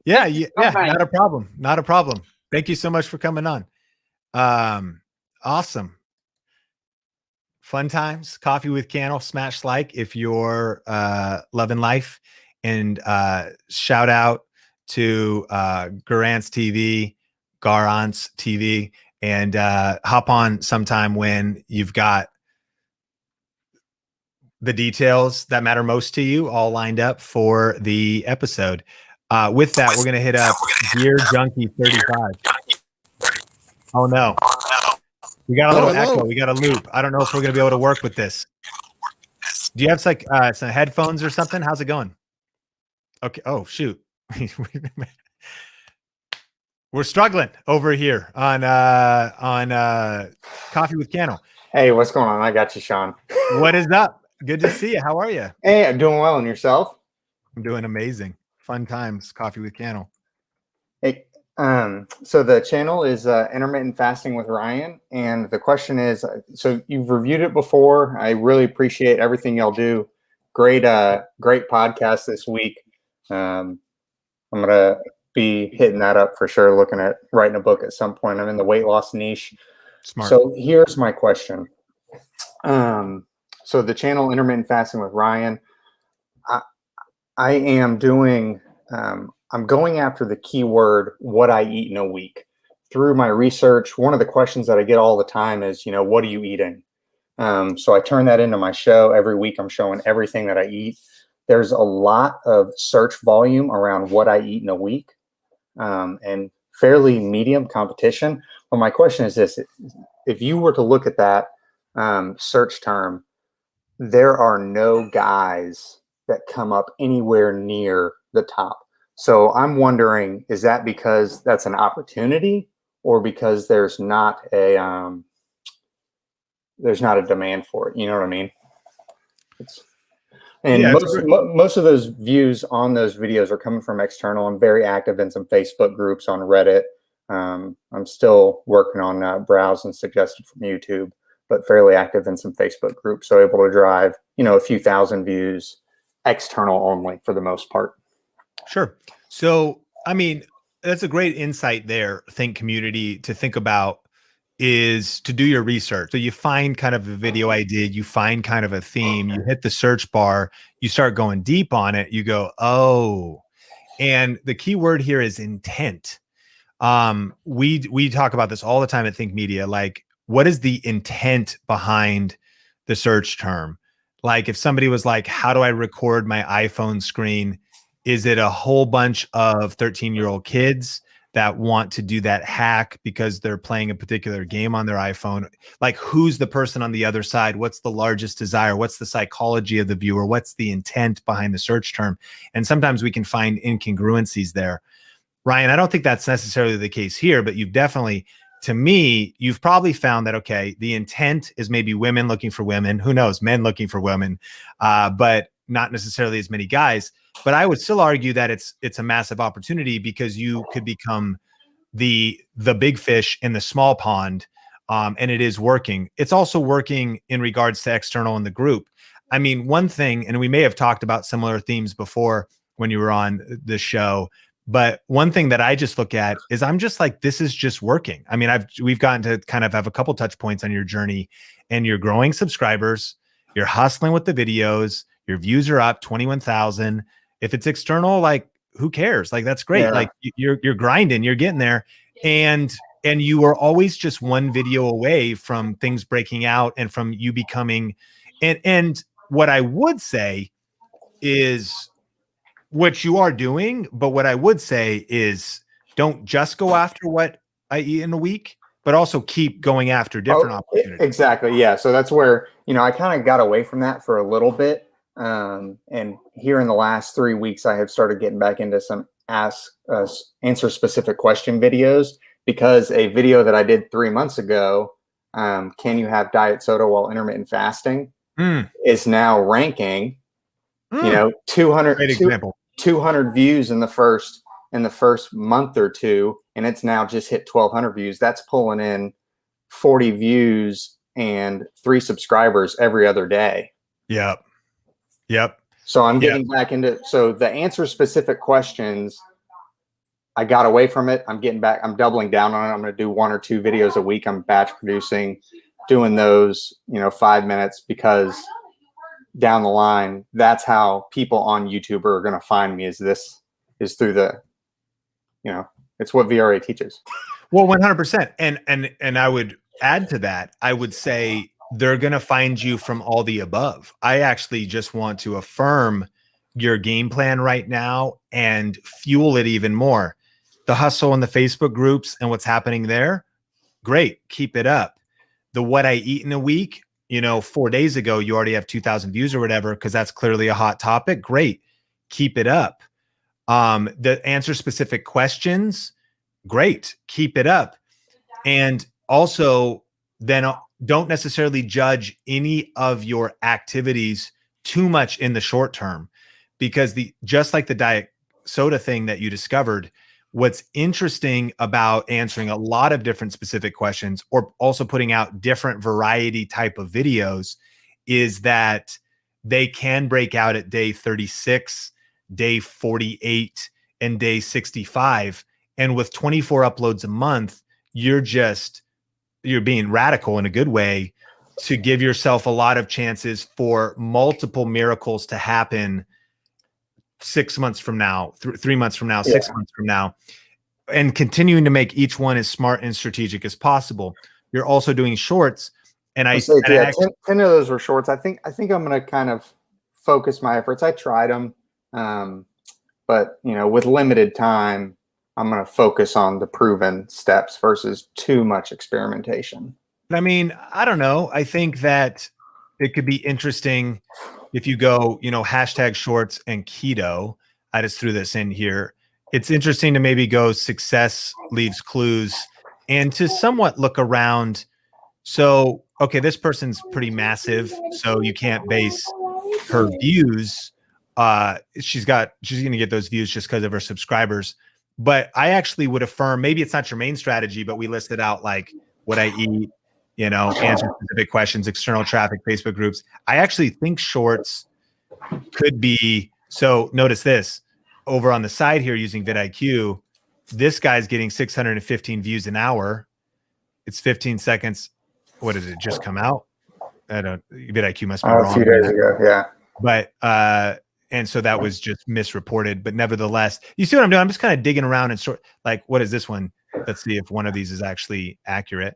Yeah, yeah, Alright. not a problem. Not a problem. Thank you so much for coming on. Awesome. Fun times, coffee with Cannell, smash like if you're loving life. And shout out to Garant's TV, and hop on sometime when you've got the details that matter most to you all lined up for the episode. With that, we're going to hit up Gear Junkie 35. Oh, no. We got a little echo. We got a loop. I don't know if we're going to be able to work with this. Do you have like some headphones or something? How's it going? Okay. Oh, shoot. We're struggling over here on Coffee with Cannell. Hey, what's going on? I got you, Sean. What is up? Good to see you. How are you? Hey, I'm doing well. And yourself? I'm doing amazing. Fun times. Coffee with Cannell. Hey, so the channel is Intermittent Fasting with Ryan. And the question is, so you've reviewed it before. I really appreciate everything y'all do. Great podcast this week. I'm going to be hitting that up for sure, looking at writing a book at some point. I'm in the weight loss niche. Smart. So here's my question. So the channel Intermittent Fasting with Ryan, I am doing, I'm going after the keyword, what I eat in a week. Through my research, one of the questions that I get all the time is, what are you eating? So I turn that into my show. Every week I'm showing everything that I eat. There's a lot of search volume around what I eat in a week, and fairly medium competition. But my question is this: if you were to look at that search term, there are no guys that come up anywhere near the top. So I'm wondering, is that because that's an opportunity, or because there's not a demand for it? You know what I mean? Most of those views on those videos are coming from external. I'm very active in some Facebook groups on Reddit. I'm still working on browse and suggested from YouTube, but fairly active in some Facebook groups. So able to drive, a few thousand views, external only for the most part. Sure. So, I mean, that's a great insight there. Think community to think about is to do your research. So you find kind of a video idea, you find kind of a theme, you hit the search bar, you start going deep on it, you go, oh, and the key word here is intent. We talk about this all the time at Think Media. Like, what is the intent behind the search term? Like if somebody was like, how do I record my iPhone screen? Is it a whole bunch of 13-year-old kids that want to do that hack because they're playing a particular game on their iPhone? Like, who's the person on the other side? What's the largest desire? What's the psychology of the viewer? What's the intent behind the search term? And sometimes we can find incongruencies there. Ryan, I don't think that's necessarily the case here, but you've definitely, to me, you've probably found that, okay, the intent is maybe women looking for women, who knows, men looking for women, but not necessarily as many guys. But I would still argue that it's a massive opportunity because you could become the big fish in the small pond, and it is working. It's also working in regards to external in the group. I mean, one thing, and we may have talked about similar themes before when you were on the show, but one thing that I just look at is I'm just like, this is just working. I mean, we've gotten to kind of have a couple touch points on your journey, and you're growing subscribers, you're hustling with the videos, your views are up 21,000. If it's external, like, who cares? Like, that's great. Yeah. Like you're grinding, you're getting there. And you are always just one video away from things breaking out and from you becoming, and what I would say is what you are doing. But what I would say is don't just go after what I eat in a week, but also keep going after different opportunities. Exactly. Yeah. So that's where, I kind of got away from that for a little bit. And here in the last 3 weeks, I have started getting back into some answer specific question videos, because a video that I did 3 months ago, can you have diet soda while intermittent fasting, is now ranking, 200 views in the first month or two. And it's now just hit 1,200 views. That's pulling in 40 views and 3 subscribers every other day. Yep. So I'm getting back into, so the answer specific questions, I got away from it. I'm getting back, I'm doubling down on it. I'm going to do 1 or 2 videos a week. I'm batch producing, doing those, 5 minutes, because down the line, that's how people on YouTube are going to find me, is through the, it's what VRA teaches. Well, 100%. And I would add to that, I would say they're going to find you from all the above. I actually just want to affirm your game plan right now and fuel it even more. The hustle in the Facebook groups and what's happening there, great. Keep it up. The what I eat in a week, 4 days ago, you already have 2,000 views or whatever, because that's clearly a hot topic. Great. Keep it up. The answer specific questions, great. Keep it up. And also then don't necessarily judge any of your activities too much in the short term, because just like the diet soda thing that you discovered, what's interesting about answering a lot of different specific questions, or also putting out different variety type of videos, is that they can break out at day 36, day 48, and day 65. And with 24 uploads a month, you're being radical in a good way to give yourself a lot of chances for multiple miracles to happen 6 months from now, 3 months from now, 6 months from now, and continuing to make each one as smart and strategic as possible. You're also doing shorts. And I say, 10 of those were shorts. I think I'm going to kind of focus my efforts. I tried them, but with limited time, I'm going to focus on the proven steps versus too much experimentation. I mean, I don't know. I think that it could be interesting if you go, hashtag shorts and keto. I just threw this in here. It's interesting to maybe go success leaves clues and to somewhat look around. So, okay, this person's pretty massive, so you can't base her views. She's going to get those views just because of her subscribers. But I actually would affirm, maybe it's not your main strategy, but we listed out like what I eat, answer specific questions, external traffic, Facebook groups. I actually think shorts could be, so notice this, over on the side here using vidIQ, this guy's getting 615 views an hour. It's 15 seconds. What did it just come out? vidIQ must be wrong. A few days ago, yeah. But, and so that was just misreported, but nevertheless, you see what I'm doing? I'm just kind of digging around and sort like, what is this one? Let's see if one of these is actually accurate.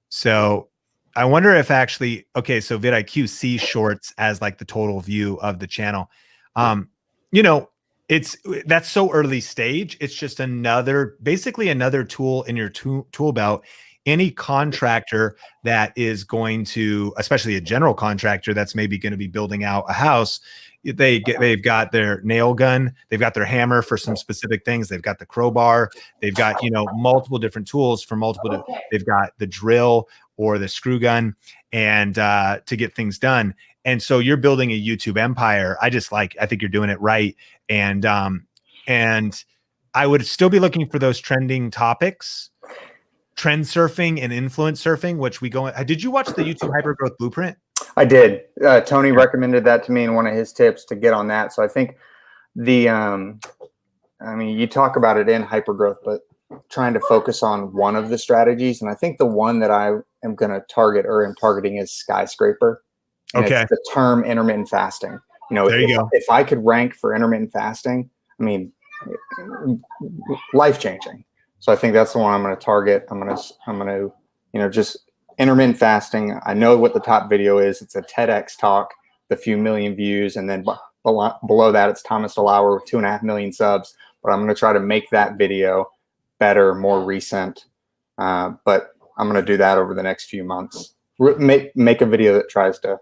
So I wonder if actually, okay, so vidIQ sees shorts as like the total view of the channel. That's so early stage. It's just basically another tool in your tool belt. Any contractor that is going to, especially a general contractor that's maybe going to be building out a house, they've got their nail gun, they've got their hammer for some specific things, they've got the crowbar, they've got multiple different tools for they've got the drill or the screw gun, and to get things done. And so you're building a YouTube empire. I think you're doing it right. And I would still be looking for those trending topics, trend surfing and influence surfing, which we go. Did you watch the YouTube Hypergrowth Blueprint? I did. Tony recommended that to me in one of his tips to get on that. So I think you talk about it in hypergrowth, but trying to focus on one of the strategies. And I think the one that I am going to target or am targeting is skyscraper. And okay. It's the term intermittent fasting. There you go. If I could rank for intermittent fasting, life-changing. So I think that's the one I'm going to target. I'm going to, just intermittent fasting. I know what the top video is. It's a TEDx talk, the few million views. And then below that, it's Thomas DeLauer with 2.5 million subs. But I'm going to try to make that video better, more recent. But I'm going to do that over the next few months. Make a video that tries to.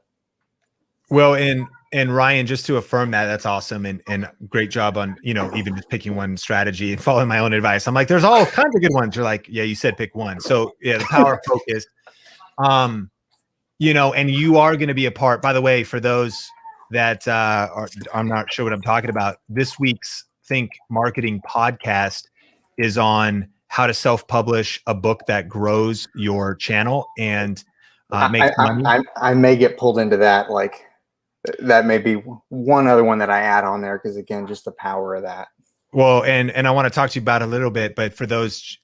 Well, and Ryan, just to affirm that's awesome. And great job on, even just picking one strategy and following my own advice. I'm like, there's all kinds of good ones. You're like, yeah, you said pick one. So yeah, the power of focus, and you are going to be a part, by the way, for those that I'm not sure what I'm talking about. This week's Think Marketing podcast is on how to self-publish a book that grows your channel and makes money. I may get pulled into that. Like, that may be one other one that I add on there, because again, just the power of that. Well, and I want to talk to you about it a little bit, but for those,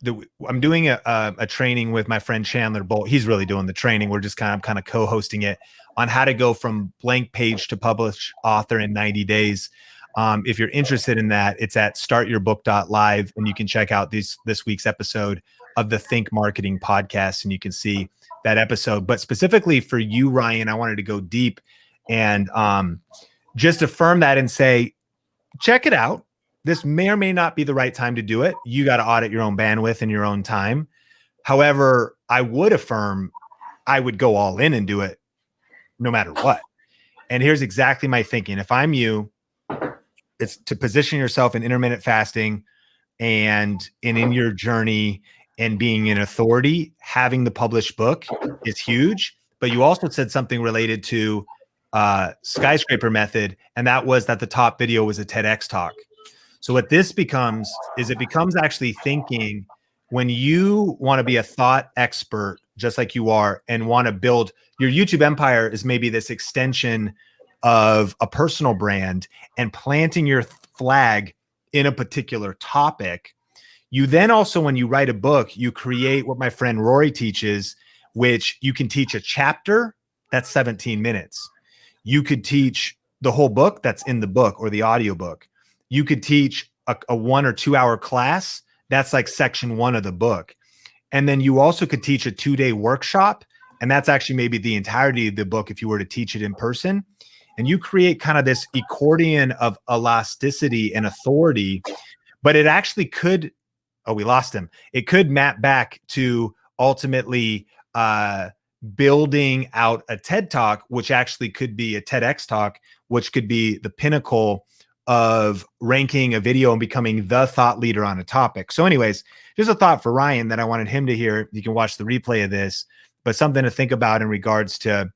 I'm doing a training with my friend Chandler Bolt. He's really doing the training. We're just kind of co-hosting it on how to go from blank page to published author in 90 days. If you're interested in that, it's at startyourbook.live, and you can check out this week's episode of the Think Marketing podcast, and you can see that episode. But specifically for you, Ryan, I wanted to go deep and just affirm that and say, check it out. This may or may not be the right time to do it. You got to audit your own bandwidth and your own time. However, I would affirm I would go all in and do it no matter what. And here's exactly my thinking. If I'm you, it's to position yourself in intermittent fasting and in your journey and being an authority. Having the published book is huge, but you also said something related to skyscraper method. And that was that the top video was a TEDx talk. So what this becomes is it becomes actually thinking when you want to be a thought expert, just like you are, and want to build your YouTube empire is maybe this extension of a personal brand and planting your flag in a particular topic. You then also, when you write a book, you create what my friend Rory teaches, which you can teach a chapter, that's 17 minutes. You could teach the whole book, that's in the book or the audiobook. You could teach a 1 or 2 hour class. That's like section 1 of the book. And then you also could teach a 2-day workshop. And that's actually maybe the entirety of the book if you were to teach it in person. And you create kind of this accordion of elasticity and authority, but it actually could, oh, we lost him. It could map back to ultimately building out a TED talk, which actually could be a TEDx talk, which could be the pinnacle of ranking a video and becoming the thought leader on a topic. So anyways, just a thought for Ryan that I wanted him to hear. You can watch the replay of this, but something to think about in regards to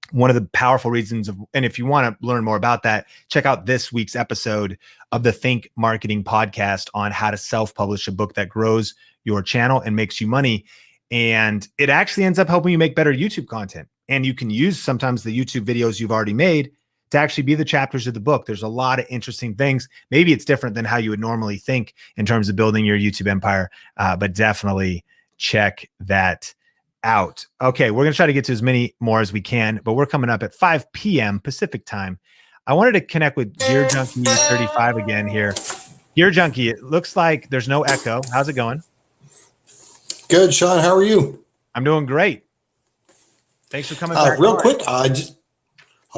one of the powerful reasons of, and if you want to learn more about that, check out this week's episode of the Think Marketing podcast on how to self-publish a book that grows your channel and makes you money. And it actually ends up helping you make better YouTube content. And you can use sometimes the YouTube videos you've already made to actually be the chapters of the book. There's a lot of interesting things. Maybe it's different than how you would normally think in terms of building your YouTube empire, but definitely check that out. Okay, we're going to try to get to as many more as we can, but we're coming up at 5 p.m. Pacific time. I wanted to connect with Gear Junkie 35 again here. Gear Junkie, it looks like there's no echo. How's it going? Good, Sean. How are you? I'm doing great. Thanks for coming back. Real quick,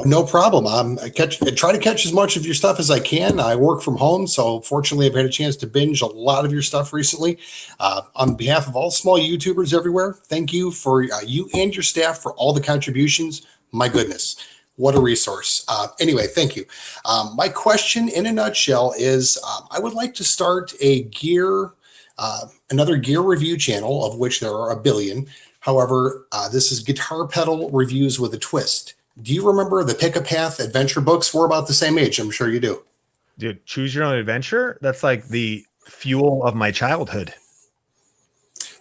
no problem. I try to catch as much of your stuff as I can. I work from home, so fortunately I've had a chance to binge a lot of your stuff recently. On behalf of all small YouTubers everywhere, thank you for you and your staff for all the contributions. My goodness, what a resource. Anyway, thank you. My question in a nutshell is I would like to start another gear review channel, of which there are a billion. However, this is guitar pedal reviews with a twist. Do you remember the Pick a Path adventure books? We're about the same age. I'm sure you do. Dude, Choose Your Own Adventure? That's like the fuel of my childhood.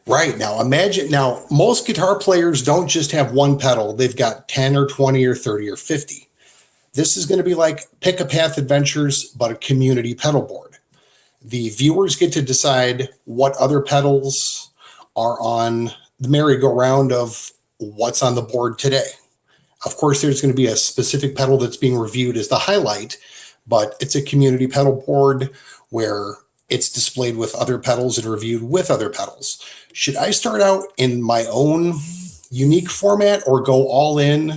Right. Now, imagine, most guitar players don't just have one pedal. They've got 10 or 20 or 30 or 50. This is going to be like Pick a Path Adventures, but a community pedal board. The viewers get to decide what other pedals are on the merry-go-round of what's on the board today. Of course, there's going to be a specific pedal that's being reviewed as the highlight, but it's a community pedal board where it's displayed with other pedals and reviewed with other pedals. Should I start out in my own unique format or go all in,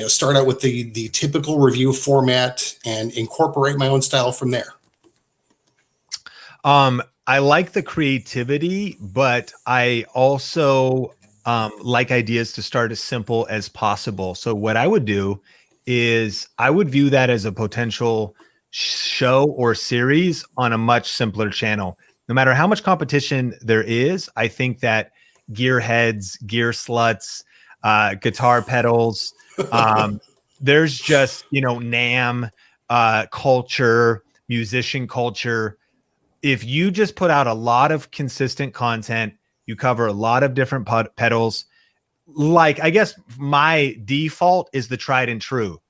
start out with the typical review format and incorporate my own style from there? I like the creativity, but I also like ideas to start as simple as possible. So what I would do is I would view that as a potential show or series on a much simpler channel. No matter how much competition there is, I think that gearheads, gear sluts, guitar pedals, there's just, NAM culture, musician culture. If you just put out a lot of consistent content, you cover a lot of different pedals. Like, I guess my default is the tried and true.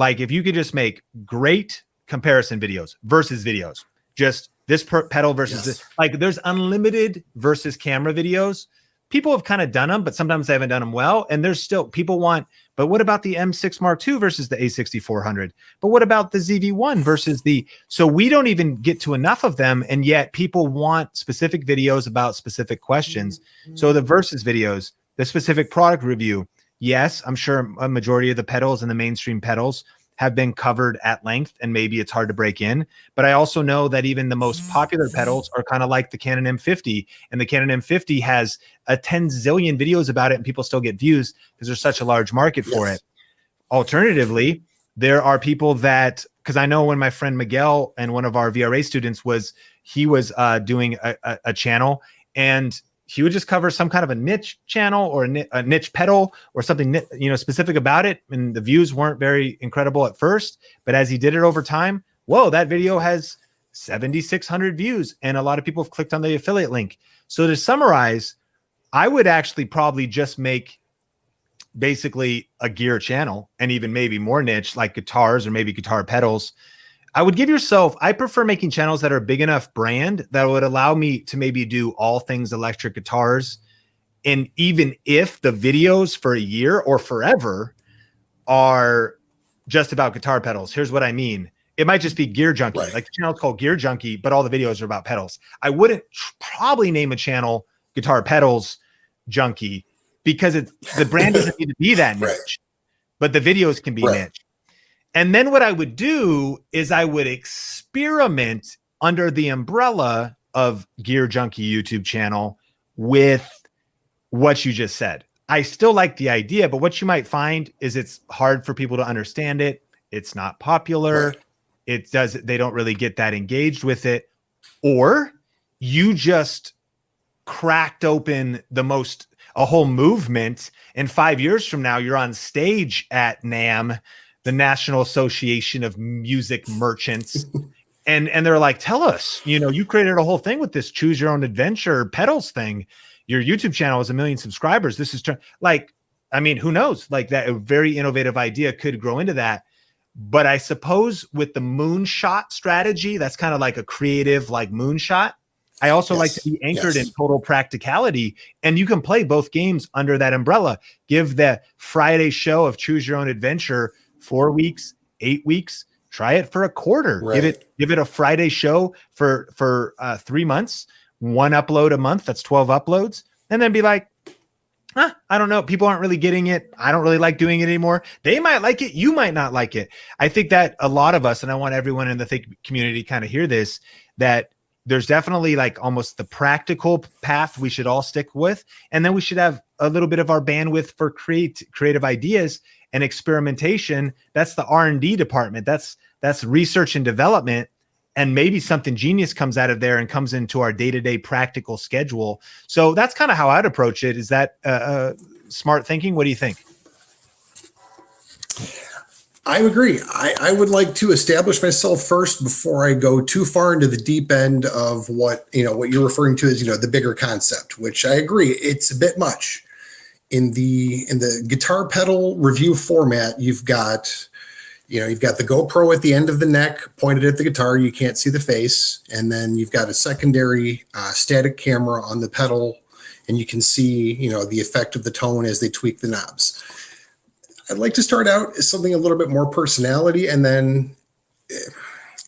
Like if you could just make great comparison videos versus videos, just this pedal versus this, like there's unlimited versus camera videos. People have kind of done them, but sometimes they haven't done them well. And there's still people want, but what about the M6 Mark II versus the A6400? But what about the ZV-1 versus the, so we don't even get to enough of them. And yet people want specific videos about specific questions. So the versus videos, the specific product review. Yes, I'm sure a majority of the pedals and the mainstream pedals have been covered at length, and maybe it's hard to break in. But I also know that even the most popular pedals are kind of like the Canon M50, and the Canon M50 has a 10 zillion videos about it, and people still get views because there's such a large market for it. Alternatively, there are people that, because I know when my friend Miguel and one of our VRA students was doing a channel, and he would just cover some kind of a niche channel or a niche pedal or something, you know, specific about it. And the views weren't very incredible at first, but as he did it over time, whoa, that video has 7,600 views. And a lot of people have clicked on the affiliate link. So to summarize, I would actually probably just make basically a gear channel, and even maybe more niche like guitars or maybe guitar pedals. I would give yourself, I prefer making channels that are big enough brand that would allow me to maybe do all things electric guitars. And even if the videos for a year or forever are just about guitar pedals, here's what I mean. It might just be Gear Junkie. Like the channel's called Gear Junkie, but all the videos are about pedals. I wouldn't probably name a channel Guitar Pedals Junkie because the brand doesn't need to be that niche, but the videos can be niche. And then what I would do is I would experiment under the umbrella of Gear Junkie YouTube channel with what you just said. I still like the idea, but what you might find is it's hard for people to understand it. It's not popular. They don't really get that engaged with it. Or you just cracked open a whole movement, and 5 years from now, you're on stage at NAMM, the National Association of Music Merchants. And they're like, tell us, you know, you created a whole thing with this choose your own adventure pedals thing. Your YouTube channel has 1 million subscribers. This is like, I mean, who knows? Like that a very innovative idea could grow into that. But I suppose with the moonshot strategy, that's kind of like a creative, like moonshot. I also like to be anchored in total practicality, and you can play both games under that umbrella. Give the Friday show of choose your own adventure 4 weeks, 8 weeks, try it for a quarter. Give it a Friday show for 3 months, 1 upload a month. That's 12 uploads. And then be like, I don't know. People aren't really getting it. I don't really like doing it anymore. They might like it. You might not like it. I think that a lot of us, and I want everyone in the Think community to kind of hear this, that there's definitely like almost the practical path we should all stick with. And then we should have a little bit of our bandwidth for creative ideas and experimentation. That's the R&D department. That's research and development. And maybe something genius comes out of there and comes into our day-to-day practical schedule. So that's kind of how I'd approach it. Is that smart thinking? What do you think? I agree. I would like to establish myself first before I go too far into the deep end of what you're referring to as, the bigger concept, which I agree. It's a bit much. In the guitar pedal review format, you've got the GoPro at the end of the neck pointed at the guitar. You can't see the face. And then you've got a secondary static camera on the pedal, and you can see, the effect of the tone as they tweak the knobs. I'd like to start out as something a little bit more personality. And then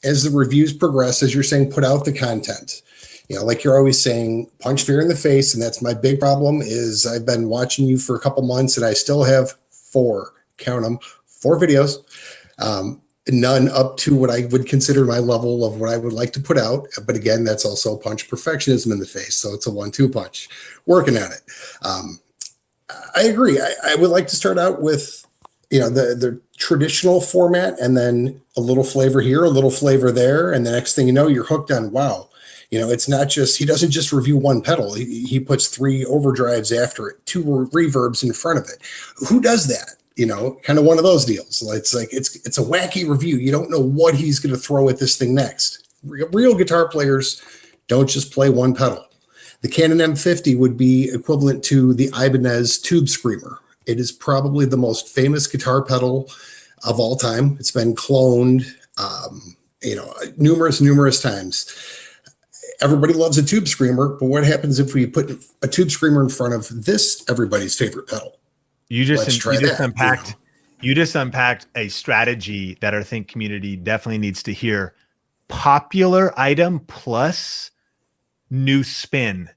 as the reviews progress, as you're saying, put out the content. Like you're always saying, punch fear in the face. And that's my big problem is I've been watching you for a couple months and I still have 4 videos. None up to what I would consider my level of what I would like to put out. But again, that's also punch perfectionism in the face. So it's a 1-2 punch. Working on it. I agree. I would like to start out with, the traditional format, and then a little flavor here, a little flavor there. And the next thing you know, you're hooked on, wow. It's not just, he doesn't just review one pedal. He puts 3 overdrives after it, 2 reverbs in front of it. Who does that? Kind of one of those deals. It's like, it's a wacky review. You don't know what he's going to throw at this thing next. Real guitar players don't just play one pedal. The Canon M50 would be equivalent to the Ibanez Tube Screamer. It is probably the most famous guitar pedal of all time. It's been cloned, numerous times. Everybody loves a tube screamer, but what happens if we put a tube screamer in front of this everybody's favorite pedal? You just unpacked a strategy that I think community definitely needs to hear. Popular item plus new spin,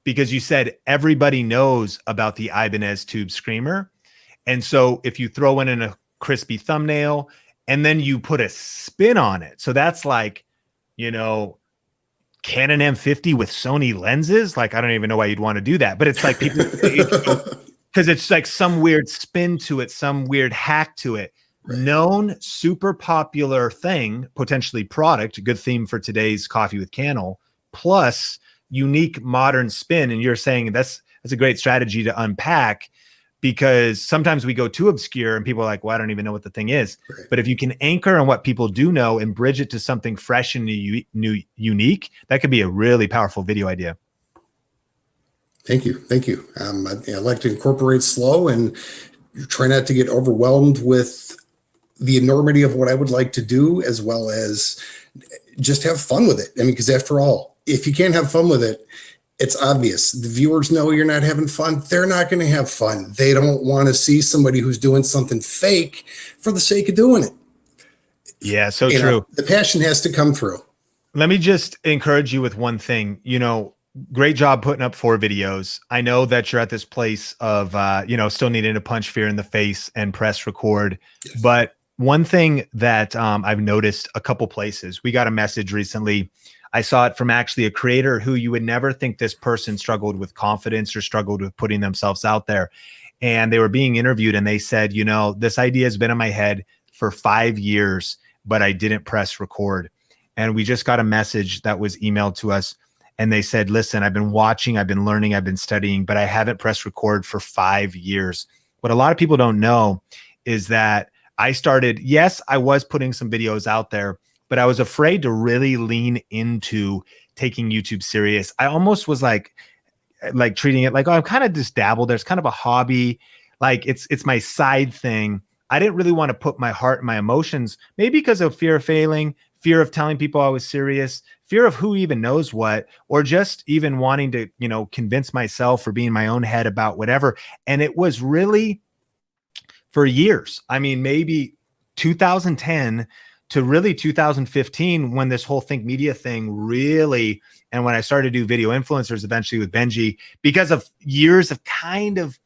because you said everybody knows about the Ibanez tube screamer. And so if you throw in a crispy thumbnail and then you put a spin on it, so that's like, Canon M50 with Sony lenses. Like, I don't even know why you'd want to do that, but it's like people, because it's like some weird spin to it, some weird hack to it. Right. Known, super popular thing, potentially product, good theme for today's Coffee with Cannell, plus unique modern spin. And you're saying that's a great strategy to unpack, because sometimes we go too obscure and people are like, well, I don't even know what the thing is. Right. But if you can anchor on what people do know and bridge it to something fresh and unique, that could be a really powerful video idea. Thank you. I like to incorporate slow and try not to get overwhelmed with the enormity of what I would like to do, as well as just have fun with it. I mean, because after all, if you can't have fun with it, it's obvious. The viewers know you're not having fun. They're not going to have fun. They don't want to see somebody who's doing something fake for the sake of doing it. Yeah, so true. The passion has to come through. Let me just encourage you with one thing. Great job putting up 4 videos. I know that you're at this place of, still needing to punch fear in the face and press record. Yes. But one thing that I've noticed a couple places, we got a message recently. I saw it from actually a creator who you would never think this person struggled with confidence or struggled with putting themselves out there. And they were being interviewed and they said, this idea has been in my head for 5 years, but I didn't press record. And we just got a message that was emailed to us. And they said, listen, I've been watching, I've been learning, I've been studying, but I haven't pressed record for 5 years. What a lot of people don't know is that I started, yes, I was putting some videos out there, but I was afraid to really lean into taking YouTube serious. I almost was like treating it like, oh, I'm kind of just dabbled. There's kind of a hobby. Like it's my side thing. I didn't really want to put my heart and my emotions, maybe because of fear of failing, fear of telling people I was serious, fear of who even knows what, or just even wanting to, convince myself or be in my own head about whatever. And it was really for years. I mean, maybe 2010 to really 2015, when this whole Think Media thing really, and when I started to do video influencers eventually with Benji, because of years of kind of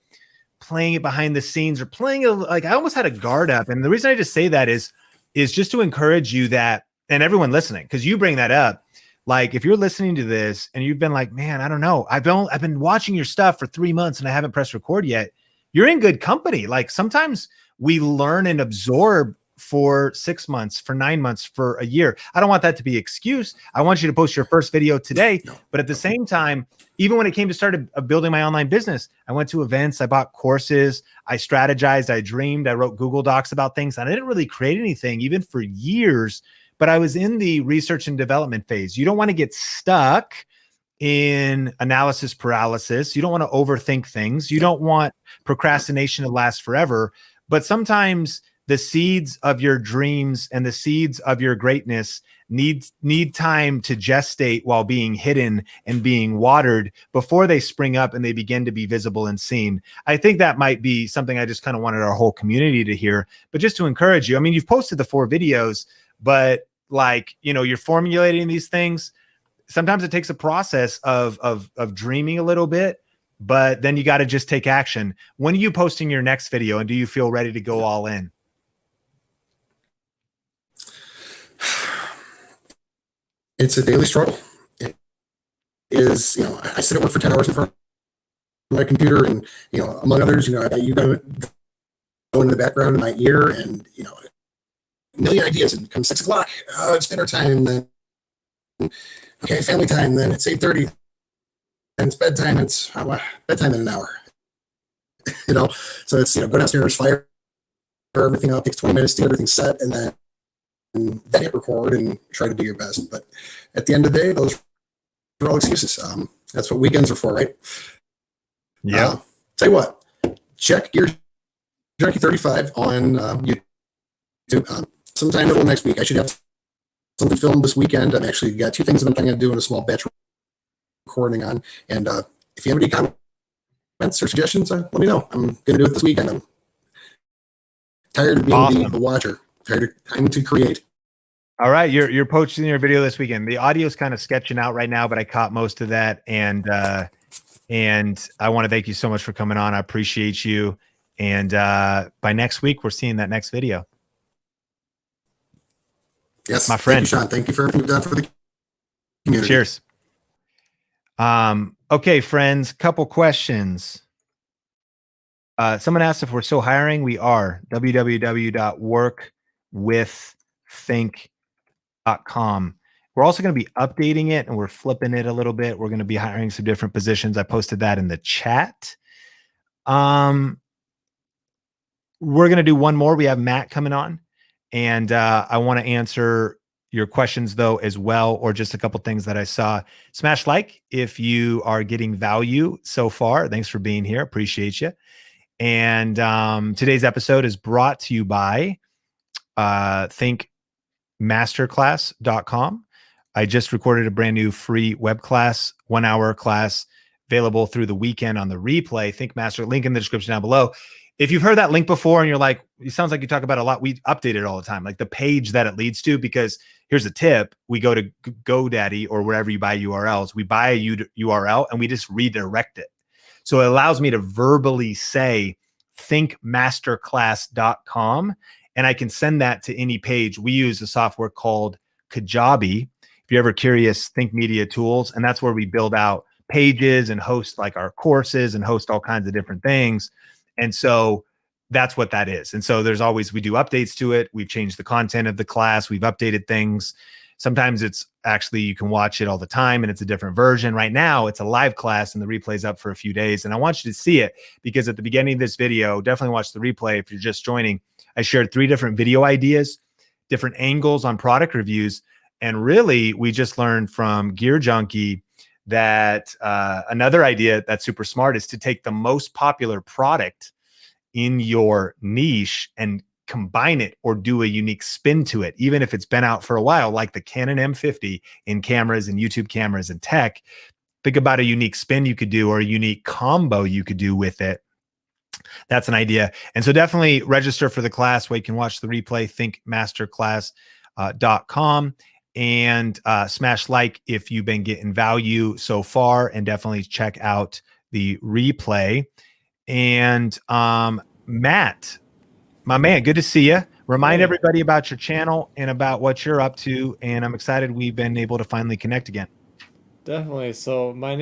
playing it behind the scenes or playing it like I almost had a guard up. And the reason I just say that is just to encourage you that, and everyone listening, because you bring that up. Like if you're listening to this and you've been like, man, I don't know, I've been watching your stuff for 3 months and I haven't pressed record yet. You're in good company. Like sometimes we learn and absorb for 6 months, for 9 months, for a year. I don't want that to be an excuse. I want you to post your first video today. But at the same time, even when it came to start building my online business, I went to events, I bought courses, I strategized, I dreamed, I wrote Google Docs about things. And I didn't really create anything even for years, but I was in the research and development phase. You don't want to get stuck in analysis paralysis. You don't want to overthink things. You don't want procrastination to last forever. But sometimes the seeds of your dreams and the seeds of your greatness need time to gestate while being hidden and being watered before they spring up and they begin to be visible and seen. I think that might be something I just kind of wanted our whole community to hear, but just to encourage you. I mean, you've posted the 4 videos, but like, you're formulating these things. Sometimes it takes a process of dreaming a little bit, but then you got to just take action. When are you posting your next video, and do you feel ready to go all in? It's a daily struggle. It is, I sit at work for 10 hours in front of my computer, and, among others, you got to go in the background in my ear, and, a million ideas, and come 6 o'clock, it's dinner time, then, okay, family time, then it's 8:30, and it's bedtime, it's bedtime in an hour, so it's, go downstairs, fire everything up, takes 20 minutes to get everything set, and then hit record and try to do your best. But at the end of the day, those are all excuses. That's what weekends are for, right? Yeah. Tell you what, check Gear Junkie 35 on YouTube. So, sometime middle of next week, I should have something filmed this weekend. I've actually got 2 things that I'm planning on doing a small batch recording on. And if you have any comments or suggestions, let me know. I'm going to do it this weekend. I'm tired of being the watcher, tired of trying to create. All right, you're posting your video this weekend. The audio's kind of sketching out right now, but I caught most of that. And I want to thank you so much for coming on. I appreciate you. And by next week, we're seeing that next video. Yes, my friend. Thank you, Sean. Thank you for everything you've done for the community. Cheers. Okay, friends, couple questions. Someone asked if we're still hiring. We are. www.workwiththink.com. We're also going to be updating it and we're flipping it a little bit. We're going to be hiring some different positions. I posted that in the chat. We're going to do one more. We have Matt coming on, and I want to answer your questions though as well, or just a couple things that I saw. Smash like if you are getting value so far. Thanks for being here. Appreciate you. And today's episode is brought to you by thinkmasterclass.com. I just recorded a brand new free web class, 1 hour class available through the weekend on the replay. Thinkmaster, link in the description down below. If you've heard that link before and you're like, it sounds like you talk about it a lot, we update it all the time, like the page that it leads to, because here's a tip. We go to GoDaddy or wherever you buy URLs, we buy a URL and we just redirect it. So it allows me to verbally say thinkmasterclass.com, and I can send that to any page. We use a software called Kajabi. If you're ever curious, Think Media Tools, and that's where we build out pages and host like our courses and host all kinds of different things. And so that's what that is. And so there's always, we do updates to it. We've changed the content of the class. We've updated things. Sometimes it's actually, you can watch it all the time and it's a different version. Right now, it's a live class and the replay's up for a few days. And I want you to see it because at the beginning of this video, definitely watch the replay if you're just joining. I shared 3 different video ideas, different angles on product reviews. And really, we just learned from Gear Junkie that another idea that's super smart is to take the most popular product in your niche and combine it or do a unique spin to it, even if it's been out for a while, like the Canon M50 in cameras and YouTube cameras and tech. Think about a unique spin you could do or a unique combo you could do with it. That's an idea. And so definitely register for the class where you can watch the replay, thinkmasterclass.com. And smash like if you've been getting value so far, and definitely check out the replay. And Matt, my man, good to see you. Remind everybody about your channel and about what you're up to. And I'm excited we've been able to finally connect again. Definitely. So my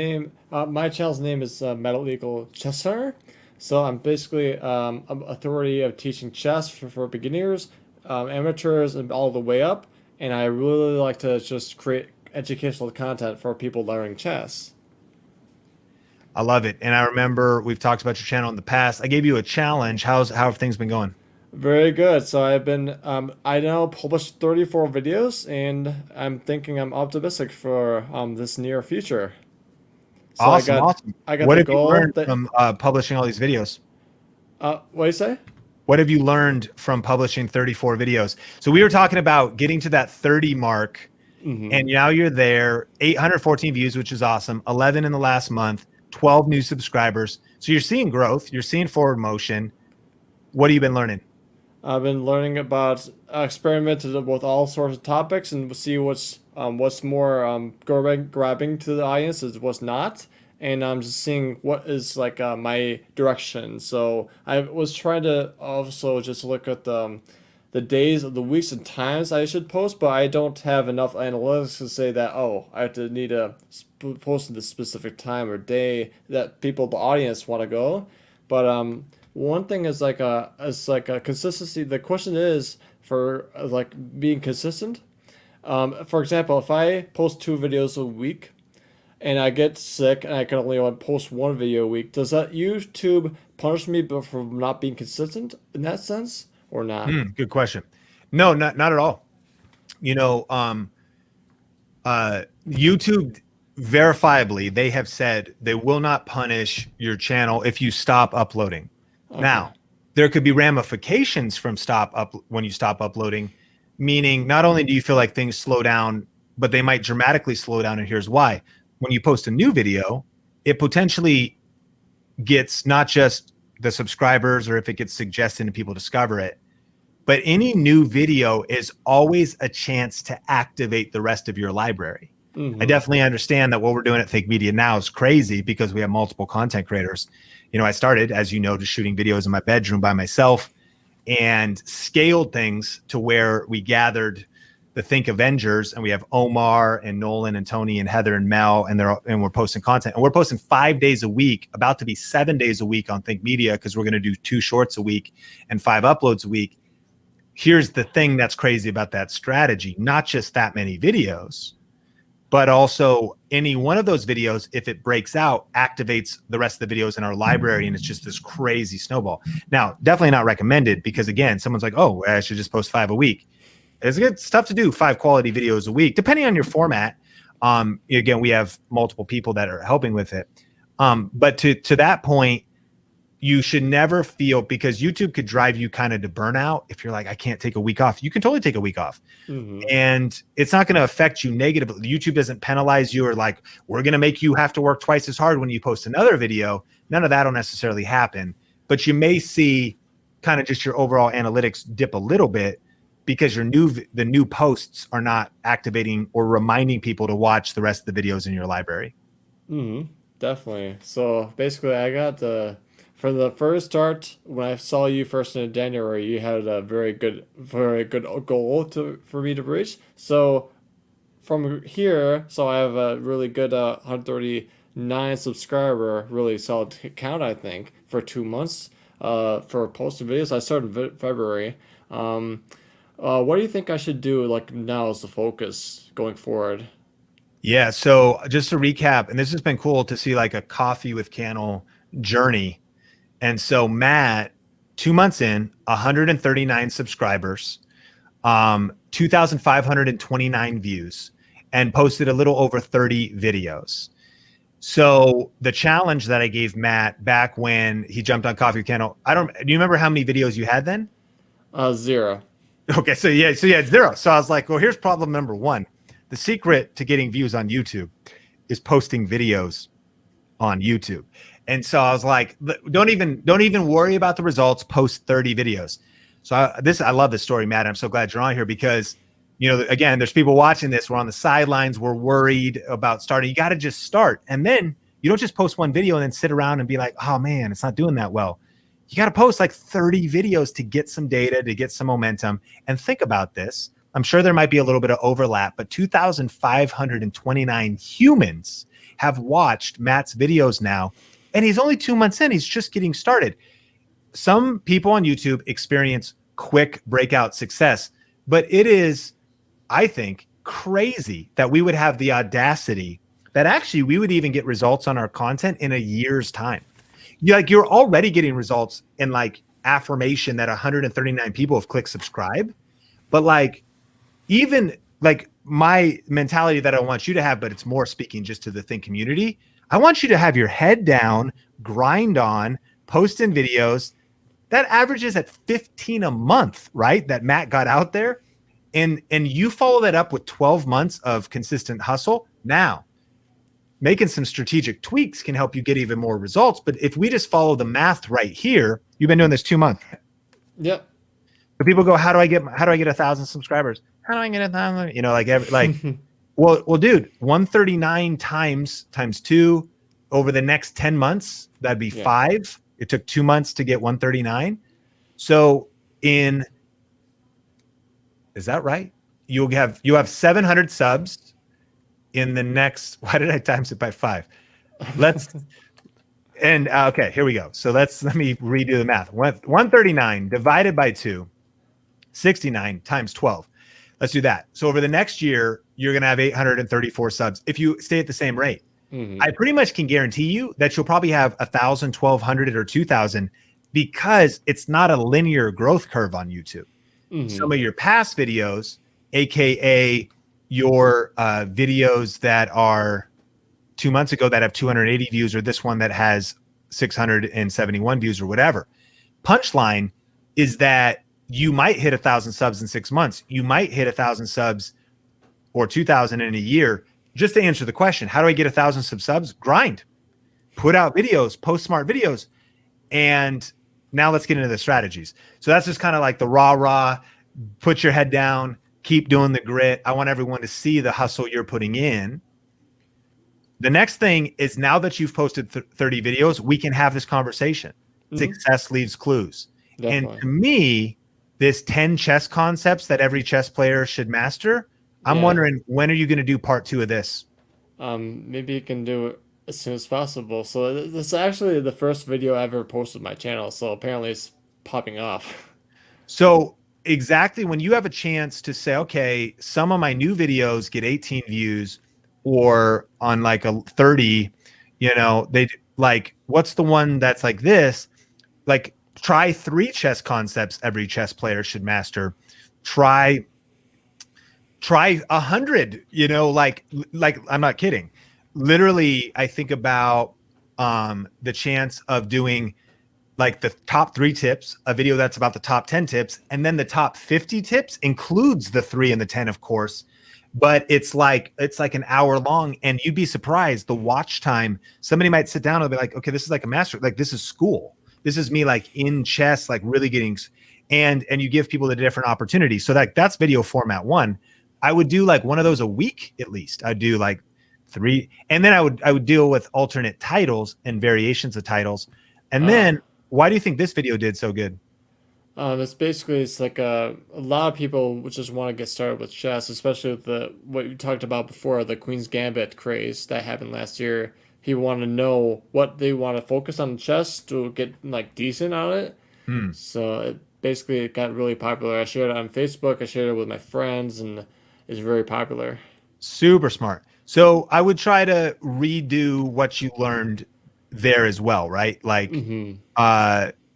channel's name is Metal Eagle Chesser. So I'm basically an authority of teaching chess for beginners, amateurs, and all the way up. And I really like to just create educational content for people learning chess. I love it. And I remember we've talked about your channel in the past. I gave you a challenge. How have things been going? Very good. So I've been, I now published 34 videos, and I'm thinking I'm optimistic for this near future. So awesome. I got what the have goal you learned from publishing all these videos? What do you say? What have you learned from publishing 34 videos? So we were talking about getting to that 30 mark, and now you're there, 814 views, which is awesome, 11 in the last month, 12 new subscribers. So you're seeing growth, you're seeing forward motion. What have you been learning? I've been learning about experimented with all sorts of topics and see what's more grabbing to the audience is what's not. And I'm just seeing what is like my direction. So I was trying to also just look at the days, the weeks, and times I should post, but I don't have enough analytics to say that, oh, I have to need to post in this specific time or day that the audience want to go. But one thing is like a consistency. The question is for like being consistent. For example, if I post 2 videos a week, and I get sick and I can only post 1 video a week, does that YouTube punish me for not being consistent in that sense or not? Good question. No, not at all. You know, YouTube verifiably, they have said they will not punish your channel if you stop uploading. Okay. Now, there could be ramifications from when you stop uploading, meaning not only do you feel like things slow down, but they might dramatically slow down. And here's why. When you post a new video, it potentially gets not just the subscribers, or if it gets suggested and people discover it, but any new video is always a chance to activate the rest of your library. I definitely understand that what we're doing at Fake Media now is crazy because we have multiple content creators. You know, I started, as you know, just shooting videos in my bedroom by myself and scaled things to where we gathered the Think Avengers, and we have Omar and Nolan and Tony and Heather and Mel, and we're posting content, and we're posting 5 days a week, about to be 7 days a week on Think Media, because we're going to do 2 shorts a week and 5 uploads a week. Here's the thing that's crazy about that strategy: not just that many videos, but also any one of those videos, if it breaks out, activates the rest of the videos in our library, and it's just this crazy snowball. Now, definitely not recommended, because again, someone's like, oh, I should just post 5 a week. It's tough to do 5 quality videos a week, depending on your format. Again, we have multiple people that are helping with it. But to that point, you should never feel, because YouTube could drive you kind of to burnout. If you're like, I can't take a week off, you can totally take a week off. And it's not going to affect you negatively. YouTube doesn't penalize you, or like, we're going to make you have to work twice as hard when you post another video. None of that will necessarily happen, but you may see kind of just your overall analytics dip a little bit, because the new posts are not activating or reminding people to watch the rest of the videos in your library. Definitely. So basically, I got from the first start, when I saw you first in January, you had a very good goal for me to reach. So from here, so I have a really good 139 subscriber, really solid count, I think, for 2 months for posting videos. I started in February. What do you think I should do, like, now as the focus going forward? Yeah, so just to recap, and this has been cool to see, like, a coffee with Cannell journey. And so Matt, 2 months in, 139 subscribers, 2,529 views, and posted a little over 30 videos. So the challenge that I gave Matt back when he jumped on Coffee with Cannell, do you remember how many videos you had then? 0. Okay, so yeah, 0. So I was like, well, here's problem number 1. The secret to getting views on YouTube is posting videos on YouTube. And so I was like, don't even worry about the results, post 30 videos. So I love this story, Matt. I'm so glad you're on here, because, you know, again, there's people watching this. We're on the sidelines. We're worried about starting. You got to just start. And then you don't just post one video and then sit around and be like, oh man, it's not doing that well. You got to post like 30 videos to get some data, to get some momentum. And think about this. I'm sure there might be a little bit of overlap, but 2,529 humans have watched Matt's videos now. And he's only 2 months in. He's just getting started. Some people on YouTube experience quick breakout success, but it is, I think, crazy that we would have the audacity that actually we would even get results on our content in a year's time. You're already getting results in like affirmation that 139 people have clicked subscribe. But like, even like my mentality that I want you to have, but it's more speaking just to the Think community. I want you to have your head down, grind on, post in videos. That averages at 15 a month, right? That Matt got out there. And you follow that up with 12 months of consistent hustle. Now, making some strategic tweaks can help you get even more results. But if we just follow the math right here, you've been doing this 2 months. Yep. But people go, how do I get 1,000 subscribers? How do I get 1,000? You know, like well, dude, 139 times 2 over the next 10 months, that'd be 5. It took 2 months to get 139. So is that right? You have 700 subs in the next, why did I times it by 5? Okay, here we go. So let me redo the math. 139 divided by 2, 69 times 12. Let's do that. So over the next year, you're going to have 834 subs if you stay at the same rate. I pretty much can guarantee you that you'll probably have 1,000, 1,200, or 2,000, because it's not a linear growth curve on YouTube. Some of your past videos, AKA your videos that are 2 months ago that have 280 views, or this one that has 671 views or whatever, punchline is that you might hit 1,000 subs in 6 months. You might hit 1,000 subs or 2,000 in a year. Just to answer the question, how do I get 1,000 subs? Grind, put out videos, post smart videos. And now let's get into the strategies. So that's just kind of like the raw, put your head down, keep doing the grit. I want everyone to see the hustle you're putting in. The next thing is, now that you've posted 30 videos, we can have this conversation. Success leaves clues. Definitely. And to me, this 10 chess concepts that every chess player should master, I'm wondering, when are you going to do part 2 of this? Maybe you can do it as soon as possible. So this is actually the first video I ever posted on my channel. So apparently it's popping off. So exactly, when you have a chance to say, okay, some of my new videos get 18 views, or on like a 30, you know, they like, what's the one that's like this? Like, try 3 chess concepts every chess player should master. Try 100, you know, like I'm not kidding. Literally, I think about the chance of doing like the top 3 tips, a video that's about the top 10 tips, and then the top 50 tips includes the 3 and the 10, of course. But it's like an hour long, and you'd be surprised the watch time. Somebody might sit down and be like, okay, this is like a master, like this is school. This is me like in chess, like really getting, and you give people the different opportunities. So that's video format 1. I would do like one of those a week at least. I'd do like 3, and then I would deal with alternate titles and variations of titles. And then, why do you think this video did so good? It's like a lot of people just want to get started with chess, especially with what you talked about before, the Queen's Gambit craze that happened last year. People want to know what they want to focus on in chess to get like decent on it. So it got really popular. I shared it on Facebook. I shared it with my friends, and it's very popular. Super smart. So I would try to redo what you learned there as well, right? Like,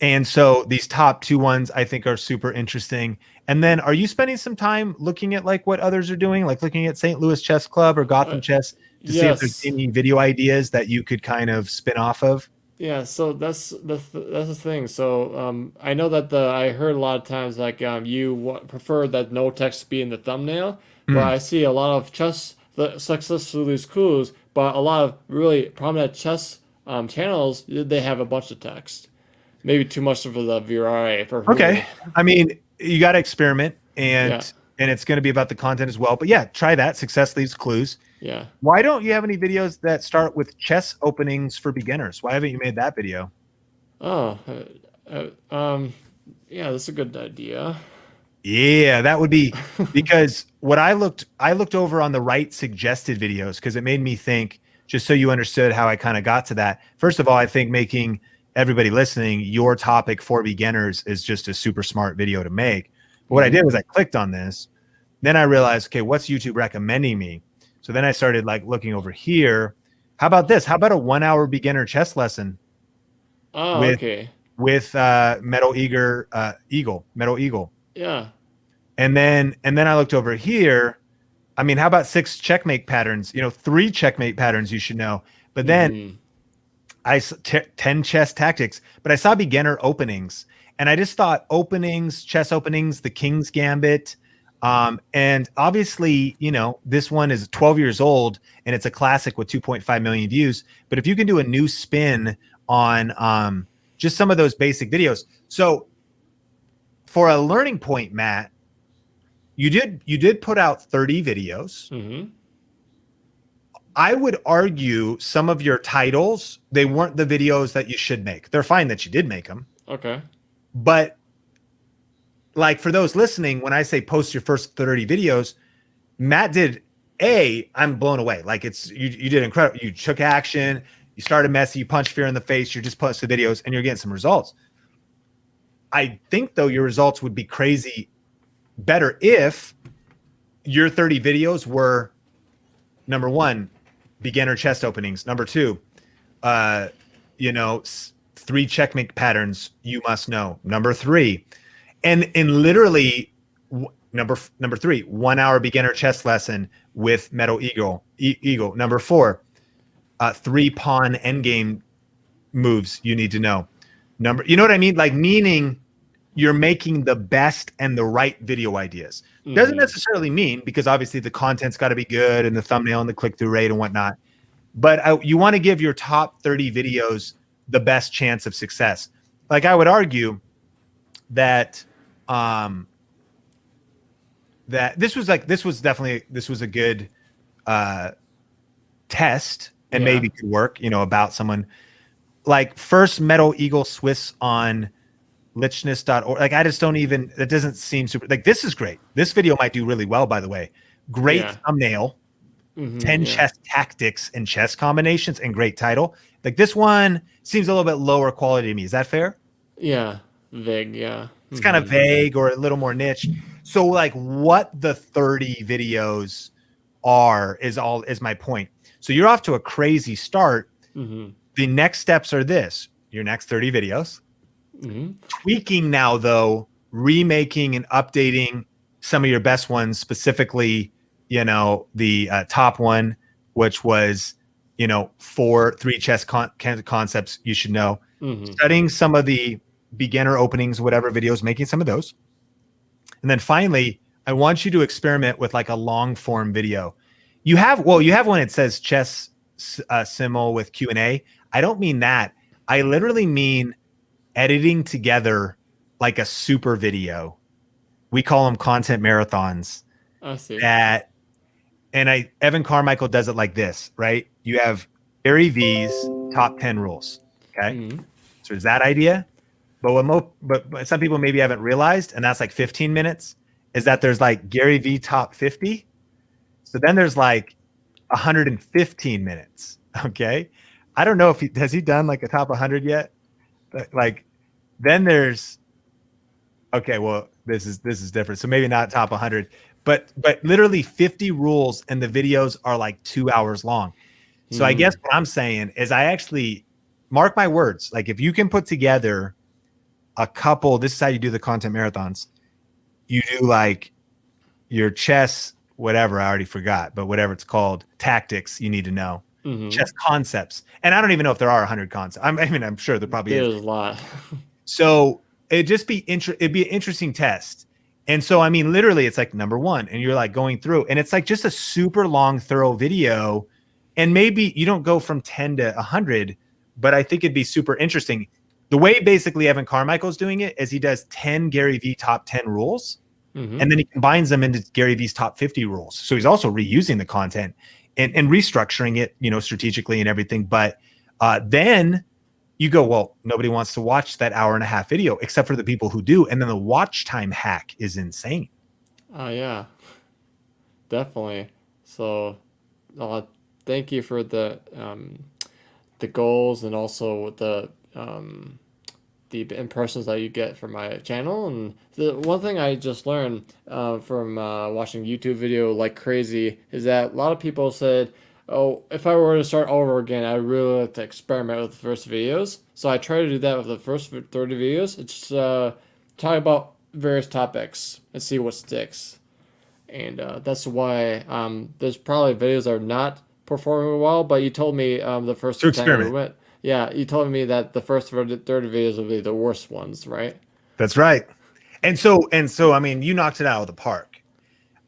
and so these top 2 ones I think are super interesting. And then, are you spending some time looking at like what others are doing, like looking at St. Louis Chess Club or Gotham Chess to see if there's any video ideas that you could kind of spin off of? Yeah, so that's the thing. So I know that I heard a lot of times like you prefer that no text be in the thumbnail, but I see a lot of chess success lose clues, but a lot of really prominent chess channels, they have a bunch of text. Maybe too much for the VRA. Okay, I mean, you got to experiment, and it's going to be about the content as well. But yeah, try that. Success leaves clues. Yeah. Why don't you have any videos that start with chess openings for beginners? Why haven't you made that video? Oh, yeah, that's a good idea. Yeah, that would be, because what I looked over on the right suggested videos, because it made me think, just so you understood how I kind of got to that. First of all, I think making everybody listening your topic for beginners is just a super smart video to make. But what I did was I clicked on this. Then I realized, okay, what's YouTube recommending me? So then I started like looking over here. How about this? How about a 1-hour beginner chess lesson? Oh, okay. With Metal Eagle. Yeah. And then I looked over here. I mean, how about 6 checkmate patterns? 3 checkmate patterns you should know. But then 10 chess tactics. But I saw beginner openings, and I just thought chess openings, the King's Gambit. And obviously, this one is 12 years old and it's a classic with 2.5 million views. But if you can do a new spin on just some of those basic videos. So for a learning point, Matt, you did put out 30 videos. I would argue some of your titles, they weren't the videos that you should make. They're fine that you did make them. Okay. But like for those listening, when I say post your first 30 videos, Matt did I'm blown away. Like you did incredible. You took action, you started messy, you punched fear in the face, you're just posting videos and you're getting some results. I think though your results would be crazy better if your 30 videos were, number 1, beginner chest openings. Number 2, 3 checkmate patterns you must know. Number 3, and literally number 3, 1-hour beginner chess lesson with Metal Eagle. Number 4, 3 pawn endgame moves you need to know. number, you know what I mean? Like, meaning you're making the best and the right video ideas. Doesn't necessarily mean, because obviously the content's got to be good and the thumbnail and the click-through rate and whatnot. But you want to give your top 30 videos the best chance of success. Like, I would argue that that this was a good test, and maybe could work, you know, about someone like first Metal Eagle Swiss on lichness.org. Like, I just don't even, that doesn't seem super, like, this is great. This video might do really well, by the way. Great thumbnail, 10 chess tactics and chess combinations, and great title. Like, this one seems a little bit lower quality to me. Is that fair? Yeah. Vague. Yeah. It's kind of vague or a little more niche. So, like, what the 30 videos are is my point. So you're off to a crazy start. The next steps are this: your next 30 videos, tweaking now, though, remaking and updating some of your best ones, specifically, you know, the top one, which was, you know, 3 chess concepts you should know, studying some of the beginner openings, whatever videos, making some of those. And then finally, I want you to experiment with like a long form video. You have one that says chess simul with Q&A. I don't mean that. I literally mean editing together like a super video. We call them content marathons. I see. Evan Carmichael does it like this, right? You have Gary V's top 10 rules. Okay. So there's that idea. But some people maybe haven't realized, and that's like 15 minutes, is that there's like Gary V top 50. So then there's like 115 minutes. Okay. I don't know if has he done like a top 100 yet? But like, then there's, okay, well, this is different. So maybe not top 100, but literally 50 rules, and the videos are like 2 hours long. So I guess what I'm saying is, I actually, mark my words, like, if you can put together a couple, this is how you do the content marathons. You do like your chess, whatever, I already forgot, but whatever it's called, tactics you need to know, chess concepts. And I don't even know if there are 100 concepts. I mean, I'm sure there probably is. There's a lot. So it'd be an interesting test. And so, I mean, literally it's like number 1, and you're like going through, and it's like just a super long, thorough video. And maybe you don't go from 10 to 100, but I think it'd be super interesting. The way basically Evan Carmichael's doing it is he does 10 Gary V top 10 rules, and then he combines them into Gary V's top 50 rules. So he's also reusing the content and restructuring it, you know, strategically and everything. But then you go, well, nobody wants to watch that hour-and-a-half video except for the people who do. And then the watch time hack is insane. Oh, yeah, definitely. So thank you for the goals, and also the impressions that you get from my channel. And the one thing I just learned from watching YouTube video like crazy is that a lot of people said, oh, if I were to start over again, I'd really like to experiment with the first videos. So I try to do that with the first 30 videos. It's talk about various topics and see what sticks. And that's why there's probably videos that are not performing well, but you told me the first time we went, you told me that the first 30 videos will be the worst ones, right? That's right. And so, I mean, you knocked it out of the park.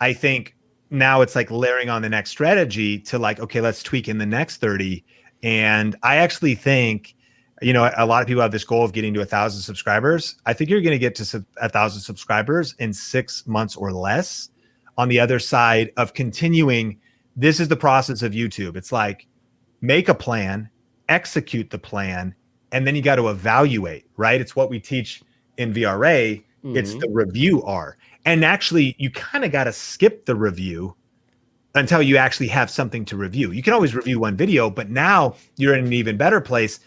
I think now it's like layering on the next strategy to like, okay, let's tweak in the next 30. And I actually think, you know, a lot of people have this goal of getting to 1,000 subscribers. I think you're going to get to 1,000 subscribers in 6 months or less. On the other side of continuing, this is the process of YouTube. It's like, make a plan, execute the plan, and then you got to evaluate, right? It's what we teach in VRA. It's the review R. And actually, you kind of got to skip the review until you actually have something to review. You can always review one video, but now you're in an even better place.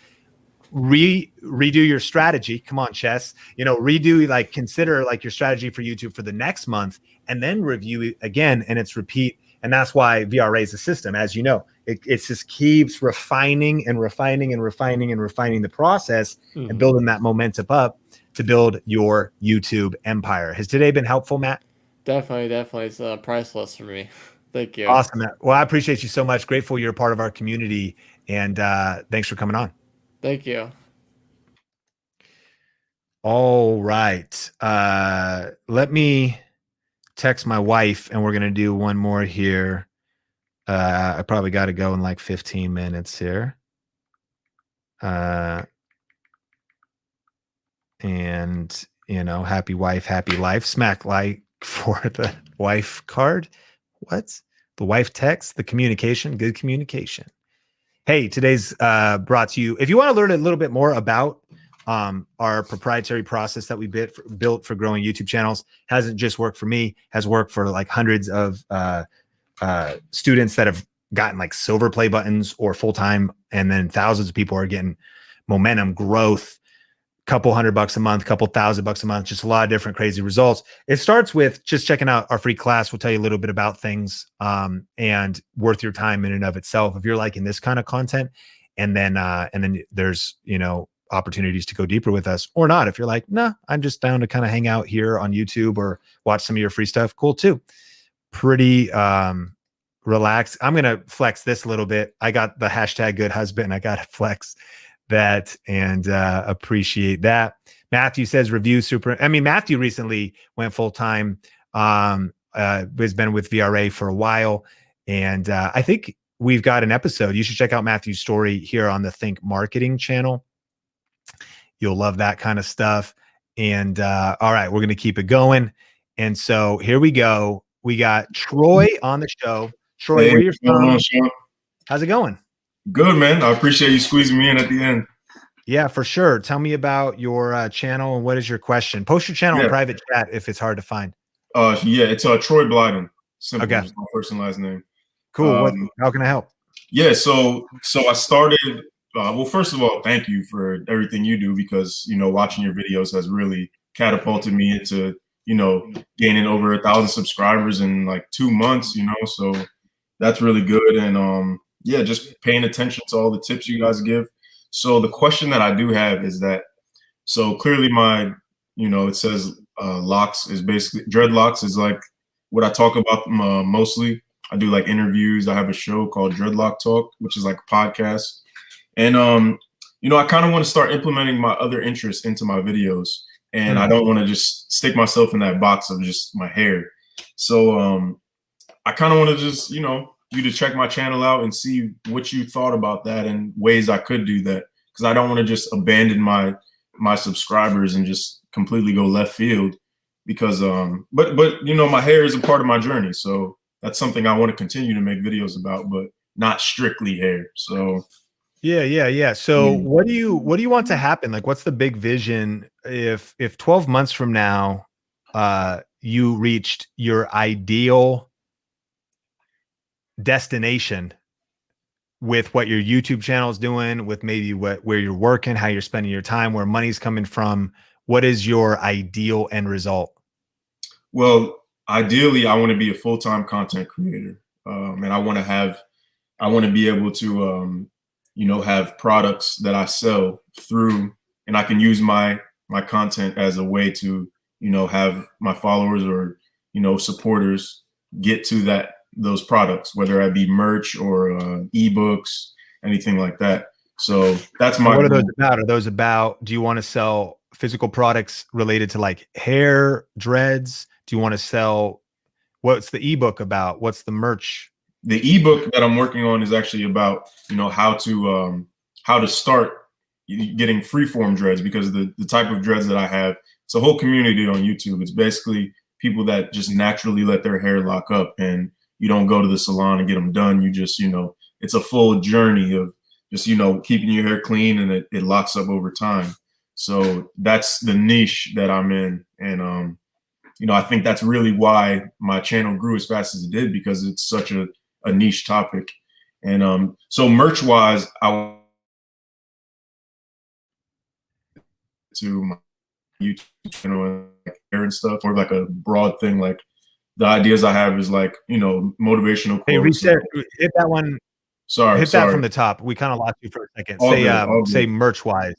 Redo your strategy. Come on, chess. You know, like consider like your strategy for YouTube for the next month, and then review it again, and it's repeat. And that's why VRA is a system, as you know. It just keeps refining and refining and refining and refining the process and building that momentum up to build your YouTube empire. Has today been helpful, Matt? Definitely. It's priceless for me. Thank you. Awesome, Matt. Well, I appreciate you so much. Grateful you're a part of our community, and thanks for coming on. Thank you. All right. Let me text my wife and we're going to do one more here. I probably got to go in like 15 minutes here. And, you know, happy wife, happy life. Smack like for the wife card. What? The wife text, the communication, good communication. Hey, today's brought to you. If you want to learn a little bit more about our proprietary process that we built for growing YouTube channels, hasn't just worked for me, has worked for like hundreds of students that have gotten like silver play buttons or full-time, and then thousands of people are getting momentum, growth, couple $100 a month, couple $1,000 a month, just a lot of different crazy results. It starts with just checking out our free class. We'll tell you a little bit about things and worth your time in and of itself. If you're liking this kind of content, and then there's, you know, opportunities to go deeper with us, or not. If you're like, nah, I'm just down to kind of hang out here on YouTube or watch some of your free stuff, cool too. Pretty relaxed. I'm going to flex this a little bit. I got the hashtag good husband. I got to flex that and appreciate that. Matthew says review super. I mean, Matthew recently went full-time, has been with VRA for a while. And I think we've got an episode. You should check out Matthew's story here on the Think Marketing channel. You'll love that kind of stuff. And all right, we're going to keep it going. And so here we go. We got Troy on the show. Troy, hey, where you're from? Sean? How's it going? Good, man. I appreciate you squeezing me in at the end. Yeah, for sure. Tell me about your channel and what is your question? Post your channel in private chat if it's hard to find. Yeah, it's Troy Blyden. Simple, okay. Just my first and last name. Cool. How can I help? Yeah, so I started. Well, first of all, thank you for everything you do, because you know, watching your videos has really catapulted me into, you know, gaining over 1,000 subscribers in like 2 months. You know, so that's really good. And yeah, just paying attention to all the tips you guys give. So the question that I do have is that, so clearly my, you know, it says locks is basically, dreadlocks is like what I talk about mostly. I do like interviews. I have a show called Dreadlock Talk, which is like a podcast. And, you know, I kind of want to start implementing my other interests into my videos. And I don't want to just stick myself in that box of just my hair. So I kind of want to just, you know, you to check my channel out and see what you thought about that and ways I could do that, because I don't want to just abandon my subscribers and just completely go left field, because but you know, my hair is a part of my journey, so that's something I want to continue to make videos about, but not strictly hair. So yeah. So what do you want to happen? Like, what's the big vision if 12 months from now you reached your ideal destination with what your YouTube channel is doing, with maybe where you're working, how you're spending your time, where money's coming from? What is your ideal end result? Well, ideally, I want to be a full-time content creator, and I want to be able to, you know, have products that I sell through, and I can use my content as a way to, you know, have my followers or, you know, supporters get to those products, whether it be merch or ebooks, anything like that. So that's my. What are those about? Are those about, do you want to sell physical products related to like hair, dreads? Do you want to sell, what's the ebook about? What's the merch? The ebook that I'm working on is actually about, you know, how to start getting freeform dreads, because the type of dreads that I have, it's a whole community on YouTube. It's basically people that just naturally let their hair lock up, and you don't go to the salon and get them done. You just, you know, it's a full journey of just, you know, keeping your hair clean, and it locks up over time. So that's the niche that I'm in. And, you know, I think that's really why my channel grew as fast as it did, because it's such a niche topic. And so merch wise, I to my YouTube channel and like hair and stuff, or like a broad thing. Like the ideas I have is like, you know, motivational quotes. Hey, reset, hit that one. Sorry, that from the top. We kind of lost you for a second. Say merch wise.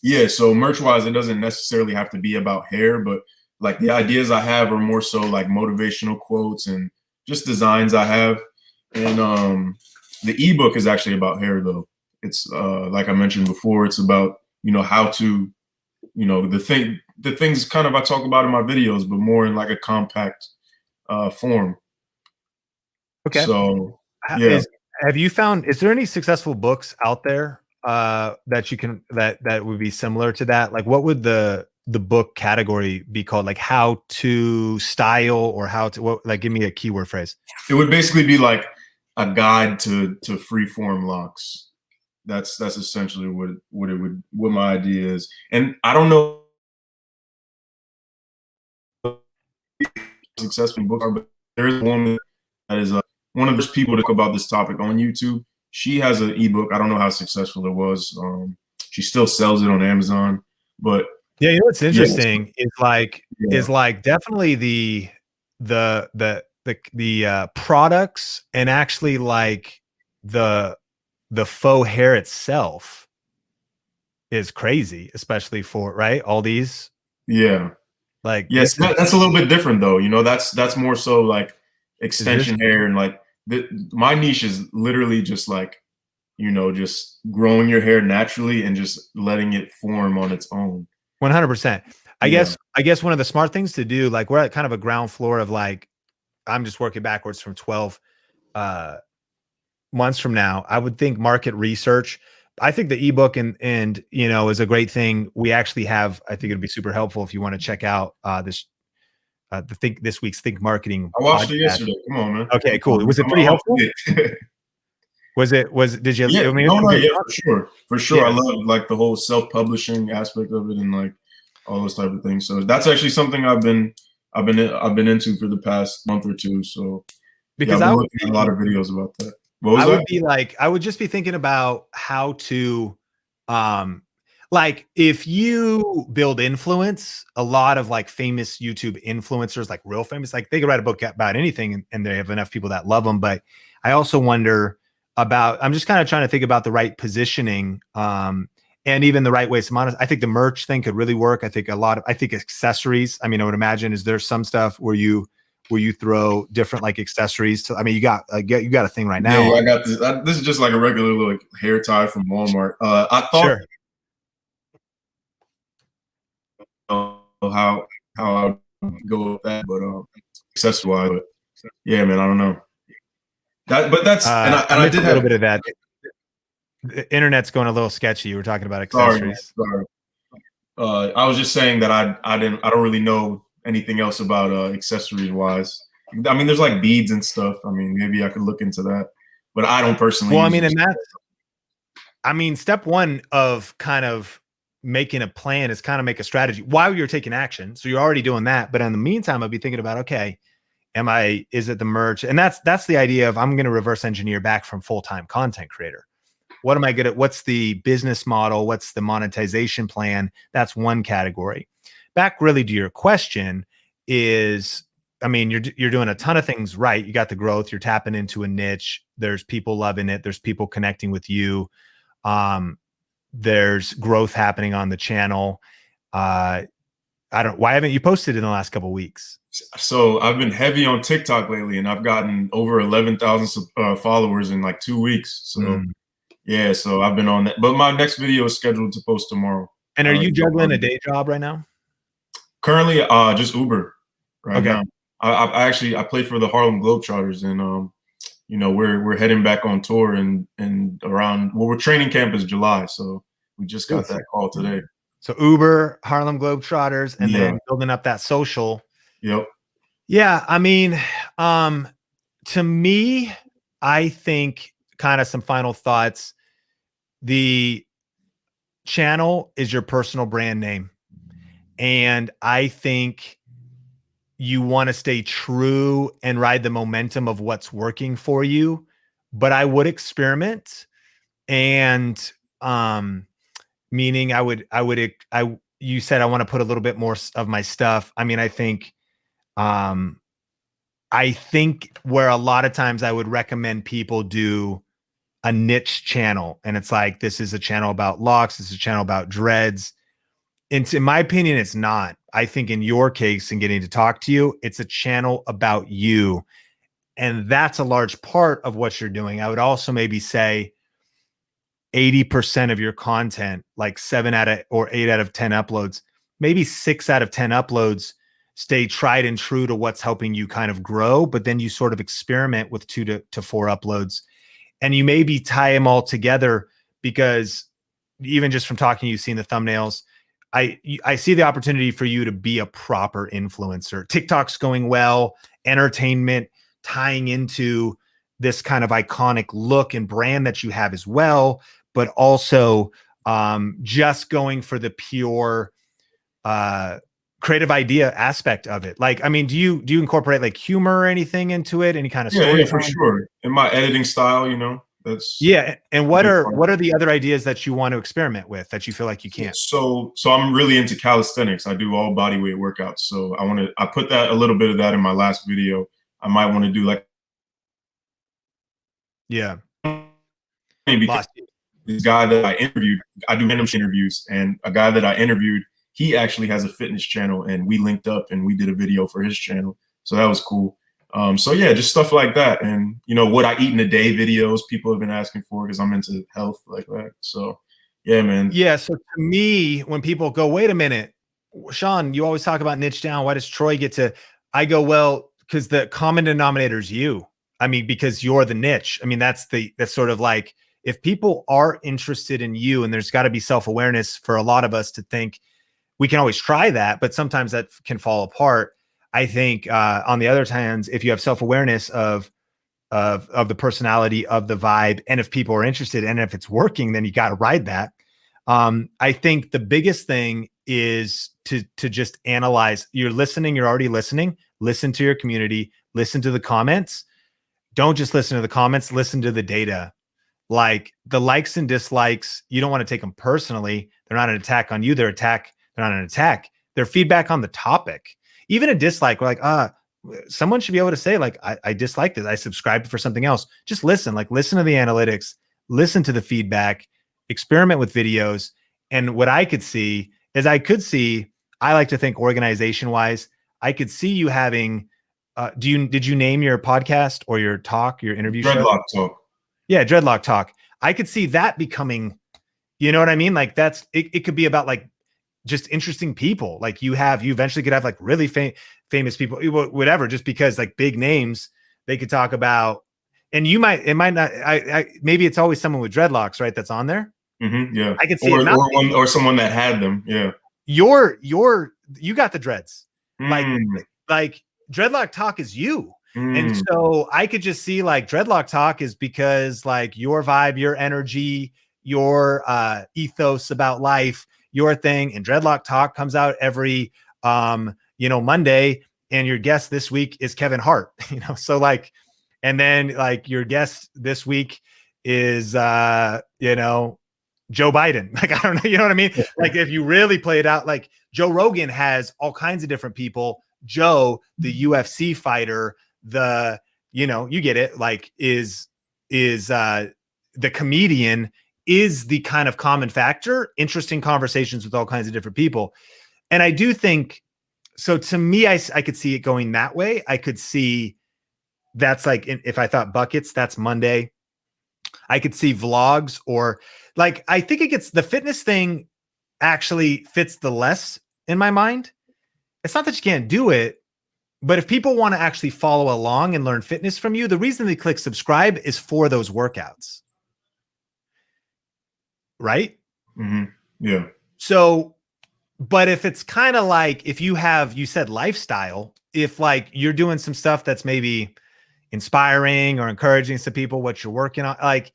Yeah, so merch wise, it doesn't necessarily have to be about hair, but like the ideas I have are more so like motivational quotes and just designs I have. And the ebook is actually about hair though. It's like I mentioned before, it's about, you know, how to you know, the things kind of I talk about in my videos, but more in like a compact form. Okay. So yeah. Have you found, is there any successful books out there that you can, that would be similar to that? Like what would the book category be called? Like how to style, or how to, what, like, give me a keyword phrase. It would basically be like a guide to freeform locks. That's essentially what my idea is. And I don't know successful book, but there is a woman that is one of those people to talk about this topic on YouTube. She has an ebook. I don't know how successful it was. She still sells it on Amazon, but yeah, you know what's interesting is like definitely the products, and actually like the faux hair itself is crazy, especially for all these. Yeah. Like yes, that's a little bit different though. You know, that's more so like extension hair, and like my niche is literally just like, you know, just growing your hair naturally and just letting it form on its own. 100%. I guess one of the smart things to do, like we're at kind of a ground floor of like, I'm just working backwards from 12 months from now. I would think market research. I think the ebook and you know, is a great thing. We actually have, I think it'd be super helpful if you want to check out this this week's Think Marketing. I watched podcast. it yesterday. Come on, man. Okay, cool. Was it pretty helpful? Did you? Yeah, I mean, for sure. Yeah. I love like the whole self-publishing aspect of it and like all those type of things. So that's actually something I've been into for the past month or two. So because I've been looking at a lot of videos about that. What was that? I would just be thinking about how to, like if you build influence, a lot of like famous YouTube influencers, like real famous, like they could write a book about anything and they have enough people that love them. But I also wonder about, I'm just kind of trying to think about the right positioning, and even the right ways to monetize. I think the merch thing could really work. I think I think accessories. I mean, I would imagine, is there some stuff where you throw different like accessories to, I mean, you got a thing right now. Yeah, I got this. This is just like a regular little hair tie from Walmart. I thought how I would go with that, but accessory wise, but yeah, man, I don't know. That's and I did a little bit of that. The internet's going a little sketchy. You were talking about accessories. Sorry. I was just saying that I don't really know anything else about accessories wise. I mean, there's like beads and stuff. I mean, maybe I could look into that, but I don't personally. Well, I mean, step one of kind of making a plan is kind of make a strategy while you're taking action. So you're already doing that, but in the meantime, I'd be thinking about, okay, is it the merch? And that's the idea of, I'm going to reverse engineer back from full-time content creator. What am I good at? What's the business model? What's the monetization plan? That's one category. Back really to your question is, I mean, you're doing a ton of things right. You got the growth, you're tapping into a niche. There's people loving it. There's people connecting with you. There's growth happening on the channel. Why haven't you posted in the last couple of weeks? So I've been heavy on TikTok lately, and I've gotten over 11,000 followers in like 2 weeks. So yeah, so I've been on that. But my next video is scheduled to post tomorrow. And are you juggling a day job right now? Currently, just Uber right now. I actually play for the Harlem Globetrotters, and you know, we're heading back on tour and around, well, we're training camp is July, so we just got that call today. So Uber, Harlem Globetrotters, and then building up that social. Yep. Yeah, I mean, to me, I think kind of some final thoughts. The channel is your personal brand name. And I think you want to stay true and ride the momentum of what's working for you. But I would experiment, and meaning you said I want to put a little bit more of my stuff. I mean, I think where a lot of times I would recommend people do a niche channel, and it's like, this is a channel about locks, this is a channel about dreads. And in my opinion, it's not. I think in your case, and getting to talk to you, it's a channel about you. And that's a large part of what you're doing. I would also maybe say, 80% of your content, like 8 out of 10 uploads, maybe 6 out of 10 uploads stay tried and true to what's helping you kind of grow, but then you sort of experiment with 2 to 4 uploads, and you maybe tie them all together, because even just from talking, you've seen the thumbnails. I see the opportunity for you to be a proper influencer. TikTok's going well, entertainment tying into this kind of iconic look and brand that you have as well, but also just going for the pure creative idea aspect of it. Like, I mean, do you incorporate like humor or anything into it? Any kind of story? Yeah, for sure. In my editing style, you know, that's And what are the other ideas that you want to experiment with that you feel like you can't? So I'm really into calisthenics. I do all body weight workouts. So I put that a little bit of that in my last video. I might want to do like because this guy that I interviewed, I do random interviews, and a guy that I interviewed, he actually has a fitness channel, and we linked up and we did a video for his channel. So that was cool. So yeah, just stuff like that. And you know, what I eat in a day videos, people have been asking for, because I'm into health like that. So yeah, man. Yeah. So to me, when people go, wait a minute, Sean, you always talk about niche down. Why does Troy get to, I go, well, because the common denominator is you. I mean, because you're the niche. I mean, that's sort of like, if people are interested in you, and there's got to be self-awareness for a lot of us to think we can always try that, but sometimes that can fall apart. I think on the other hand, if you have self-awareness of the personality, of the vibe, and if people are interested and if it's working, then you got to ride that. I think the biggest thing is to just analyze. You're listening, you're already listening. Listen to your community, listen to the comments. Don't just listen to the comments, listen to the data. Like the likes and dislikes, you don't want to take them personally. They're not an attack on you. They're not an attack. They're feedback on the topic. Even a dislike, we're like, someone should be able to say, like, I dislike this. I subscribed for something else. Just listen, listen to the analytics, listen to the feedback, experiment with videos. And what I could see is I like to think organization wise, I could see you having, did you name your podcast or your talk, your interview show? Dreadlock Talk. Yeah, Dreadlock Talk. I could see that becoming, you know what I mean? Like it could be about like just interesting people. Like you eventually could have like really famous people, whatever, just because like big names they could talk about. And it might not, maybe it's always someone with dreadlocks, right? That's on there. Mm-hmm, yeah. I could see or someone that had them. Yeah. You got the dreads. Like Dreadlock Talk is you. And so I could just see like Dreadlock Talk is because like your vibe, your energy, your ethos about life, your thing. And Dreadlock Talk comes out every Monday, and your guest this week is Kevin Hart. So like, and then like your guest this week is Joe Biden. Like, I don't know, you know what I mean? Like if you really play it out, like Joe Rogan has all kinds of different people. Joe, the UFC fighter, you get it, like is the comedian, is the kind of common factor, interesting conversations with all kinds of different people. And I do think, so to me, I could see it going that way. I could see that's like, if I thought buckets, that's Monday. I could see vlogs, or like, I think the fitness thing actually fits the less in my mind. It's not that you can't do it, but if people want to actually follow along and learn fitness from you, the reason they click subscribe is for those workouts. Right? Mm-hmm. Yeah. So, but if it's kind of like, if you said lifestyle, if like you're doing some stuff that's maybe inspiring or encouraging some people, what you're working on, like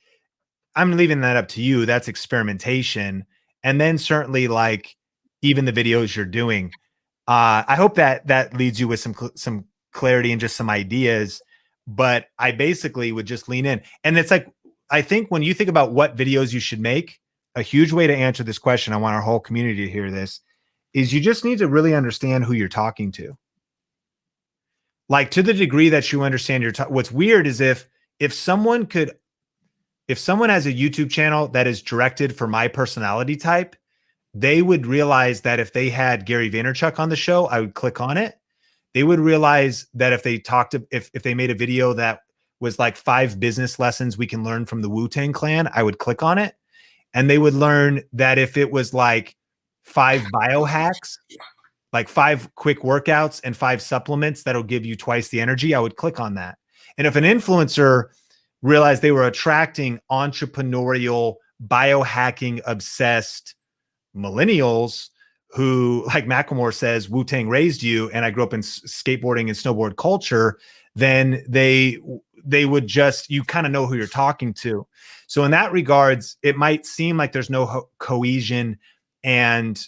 I'm leaving that up to you. That's experimentation. And then certainly like even the videos you're doing, I hope that leads you with some clarity and just some ideas, but I basically would just lean in. And it's like, I think when you think about what videos you should make, a huge way to answer this question, I want our whole community to hear this, is you just need to really understand who you're talking to. Like to the degree that you understand what's weird is if someone has a YouTube channel that is directed for my personality type, they would realize that if they had Gary Vaynerchuk on the show, I would click on it. They would realize that if they made a video that was like 5 business lessons we can learn from the Wu-Tang Clan, I would click on it. and they would learn that if it was like 5 biohacks, like 5 quick workouts and 5 supplements that'll give you twice the energy, I would click on that. And if an influencer realized they were attracting entrepreneurial, biohacking obsessed millennials who, like Macklemore says, Wu-Tang raised you, and I grew up in skateboarding and snowboard culture, then they would just, you kind of know who you're talking to. So in that regards, it might seem like there's no cohesion and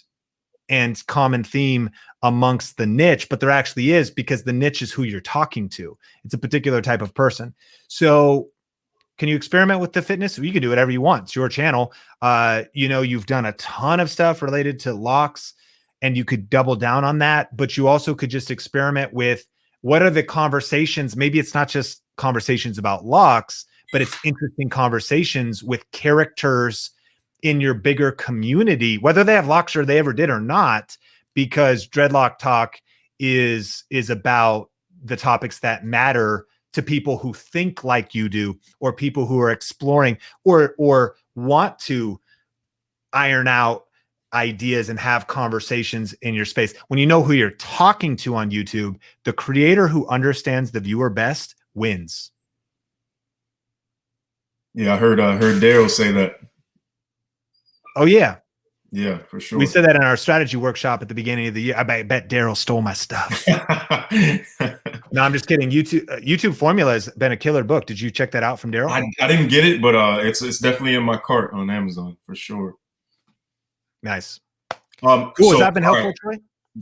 common theme amongst the niche, but there actually is, because the niche is who you're talking to. It's a particular type of person. So can you experiment with the fitness? You can do whatever you want. It's your channel. You know, you've done a ton of stuff related to locks, and you could double down on that, but you also could just experiment with what are the conversations. Maybe it's not just conversations about locks, but it's interesting conversations with characters in your bigger community, whether they have locks or they ever did or not, because Dreadlock Talk is about the topics that matter to people who think like you do, or people who are exploring or want to iron out ideas and have conversations in your space. When you know who you're talking to on YouTube, the creator who understands the viewer best wins. Yeah, I heard Daryl say that. Oh yeah. Yeah, for sure. We said that in our strategy workshop at the beginning of the year. I bet Daryl stole my stuff. No, I'm just kidding. YouTube Formula has been a killer book. Did you check that out from Daryl? I didn't get it, but it's definitely in my cart on Amazon for sure. Nice. Cool. Has that been helpful, Troy?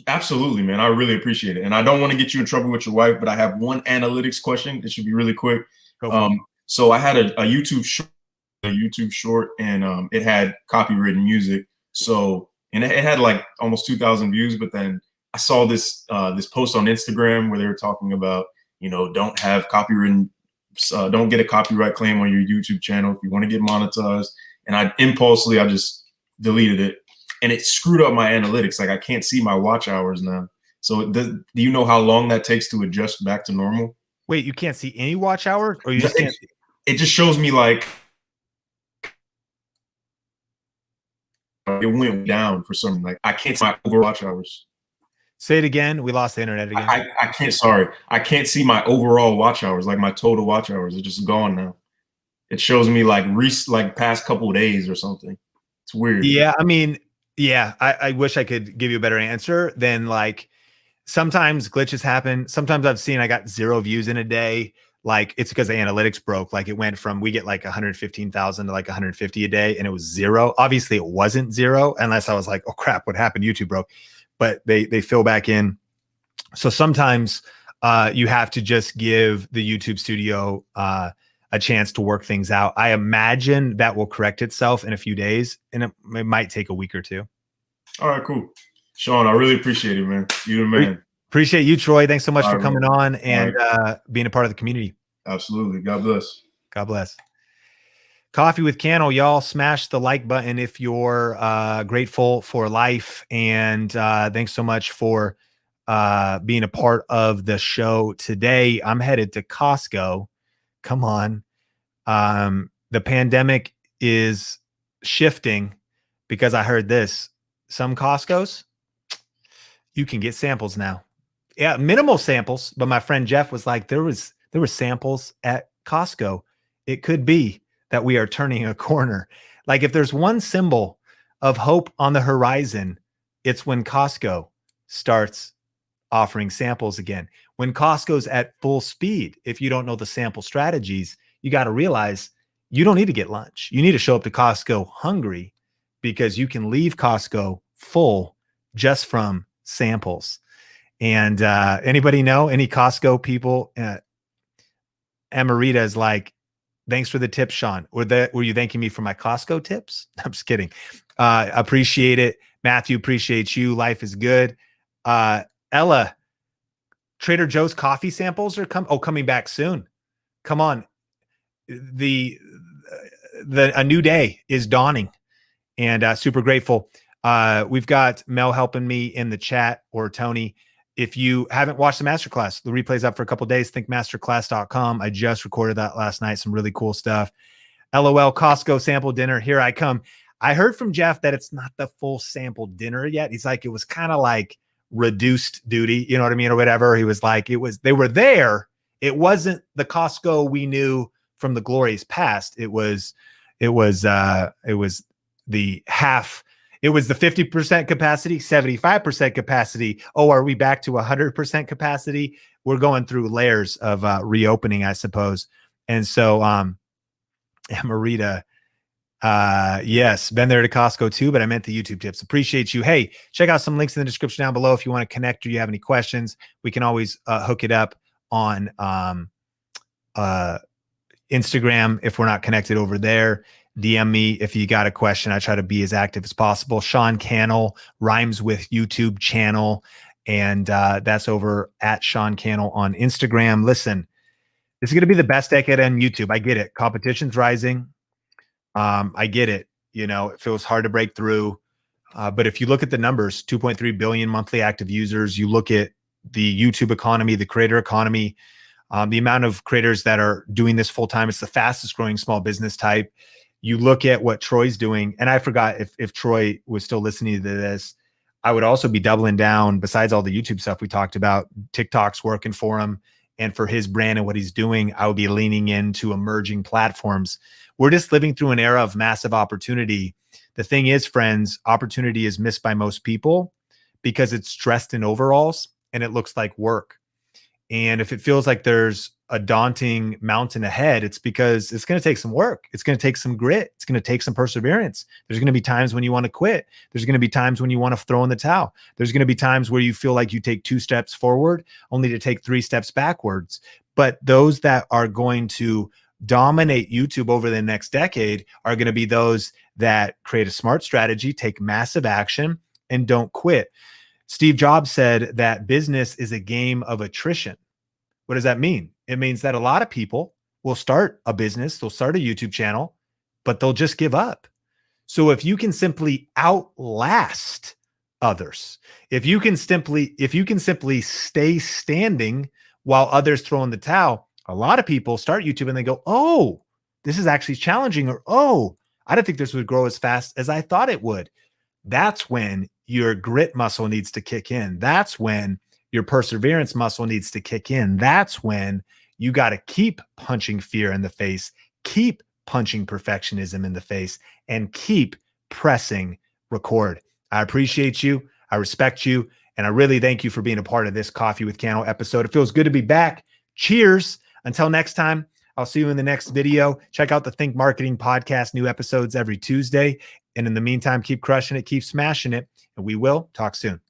Absolutely, man. I really appreciate it. And I don't want to get you in trouble with your wife, but I have one analytics question. It should be really quick. So I had a YouTube short, and it had copywritten music. So, and it had like almost 2,000 views, but then I saw this post on Instagram where they were talking about, you know, don't get a copyright claim on your YouTube channel if you want to get monetized. And I just deleted it, and it screwed up my analytics. Like I can't see my watch hours now. So do you know how long that takes to adjust back to normal? Wait, you can't see any watch hours, or you just can't? It just shows me like it went down for something. Like I can't see my overall watch hours. Say it again. We lost the internet again. I can't see my overall watch hours, like my total watch hours. It's just gone now. It shows me like past couple of days or something. It's weird. Yeah, I mean, yeah, I wish I could give you a better answer than like sometimes glitches happen. Sometimes I've seen I got 0 views in a day. Like it's because the analytics broke. Like it went from, we get like 115,000 to like 150 a day, and it was 0. Obviously it wasn't 0 unless I was like, oh crap, what happened? YouTube broke. But they fill back in. So sometimes you have to just give the YouTube studio a chance to work things out. I imagine that will correct itself in a few days, and it might take a week or 2. All right, cool. Sean, I really appreciate it, man. You're the man. Appreciate you, Troy. Thanks so much for coming on and being a part of the community. Absolutely. God bless. God bless. Coffee with Cannell, y'all. Smash the like button if you're grateful for life. And thanks so much for being a part of the show today. I'm headed to Costco. Come on. The pandemic is shifting, because I heard this. Some Costcos, you can get samples now. Yeah, minimal samples. But my friend Jeff was like, there were samples at Costco. It could be that we are turning a corner. Like if there's one symbol of hope on the horizon, it's when Costco starts offering samples again. When Costco's at full speed, if you don't know the sample strategies, you got to realize you don't need to get lunch. You need to show up to Costco hungry, because you can leave Costco full just from samples. And anybody know any Costco people? Amarita is like, thanks for the tip, Sean. Were you thanking me for my Costco tips? I'm just kidding. Appreciate it. Matthew, appreciate you. Life is good. Ella, Trader Joe's coffee samples are coming back soon. Come on. A new day is dawning, and super grateful. We've got Mel helping me in the chat, or Tony. If you haven't watched the masterclass, the replay's up for a couple of days. Thinkmasterclass.com. I just recorded that last night. Some really cool stuff. LOL Costco sample dinner. Here I come. I heard from Jeff that it's not the full sample dinner yet. He's like, it was kind of like reduced duty, you know what I mean, or whatever. He was like, they were there. It wasn't the Costco we knew from the glorious past. It was the half. It was the 50% capacity, 75% capacity. Oh, are we back to 100% capacity? We're going through layers of reopening, I suppose. And so, Marita, yes, been there to Costco too, but I meant the YouTube tips. Appreciate you. Hey, check out some links in the description down below if you want to connect or you have any questions. We can always hook it up on Instagram if we're not connected over there. DM me if you got a question. I try to be as active as possible. Sean Cannell, Rhymes with YouTube channel. And that's over at Sean Cannell on Instagram. Listen, this is going to be the best decade on YouTube. I get it. Competition's rising. I get it. You know, it feels hard to break through. But if you look at the numbers, 2.3 billion monthly active users, you look at the YouTube economy, the creator economy, the amount of creators that are doing this full time, it's the fastest growing small business type. You look at what Troy's doing, and I forgot if Troy was still listening to this, I would also be doubling down, besides all the YouTube stuff we talked about, TikTok's working for him, and for his brand and what he's doing, I would be leaning into emerging platforms. We're just living through an era of massive opportunity. The thing is, friends, opportunity is missed by most people because it's dressed in overalls and it looks like work. And if it feels like there's a daunting mountain ahead, it's because it's going to take some work. It's going to take some grit. It's going to take some perseverance. There's going to be times when you want to quit. There's going to be times when you want to throw in the towel. There's going to be times where you feel like you take 2 steps forward only to take 3 steps backwards. But those that are going to dominate YouTube over the next decade are going to be those that create a smart strategy, take massive action, and don't quit. Steve Jobs said that business is a game of attrition. What does that mean? It means that a lot of people will start a business, they'll start a YouTube channel, but they'll just give up. So if you can simply outlast others, if you can simply stay standing while others throw in the towel, a lot of people start YouTube and they go, oh, this is actually challenging, or, oh, I didn't think this would grow as fast as I thought it would. That's when your grit muscle needs to kick in. That's when your perseverance muscle needs to kick in. That's when you got to keep punching fear in the face, keep punching perfectionism in the face, and keep pressing record. I appreciate you. I respect you. And I really thank you for being a part of this Coffee with Cannell episode. It feels good to be back. Cheers. Until next time, I'll see you in the next video. Check out the Think Marketing podcast, new episodes every Tuesday. And in the meantime, keep crushing it, keep smashing it, and we will talk soon.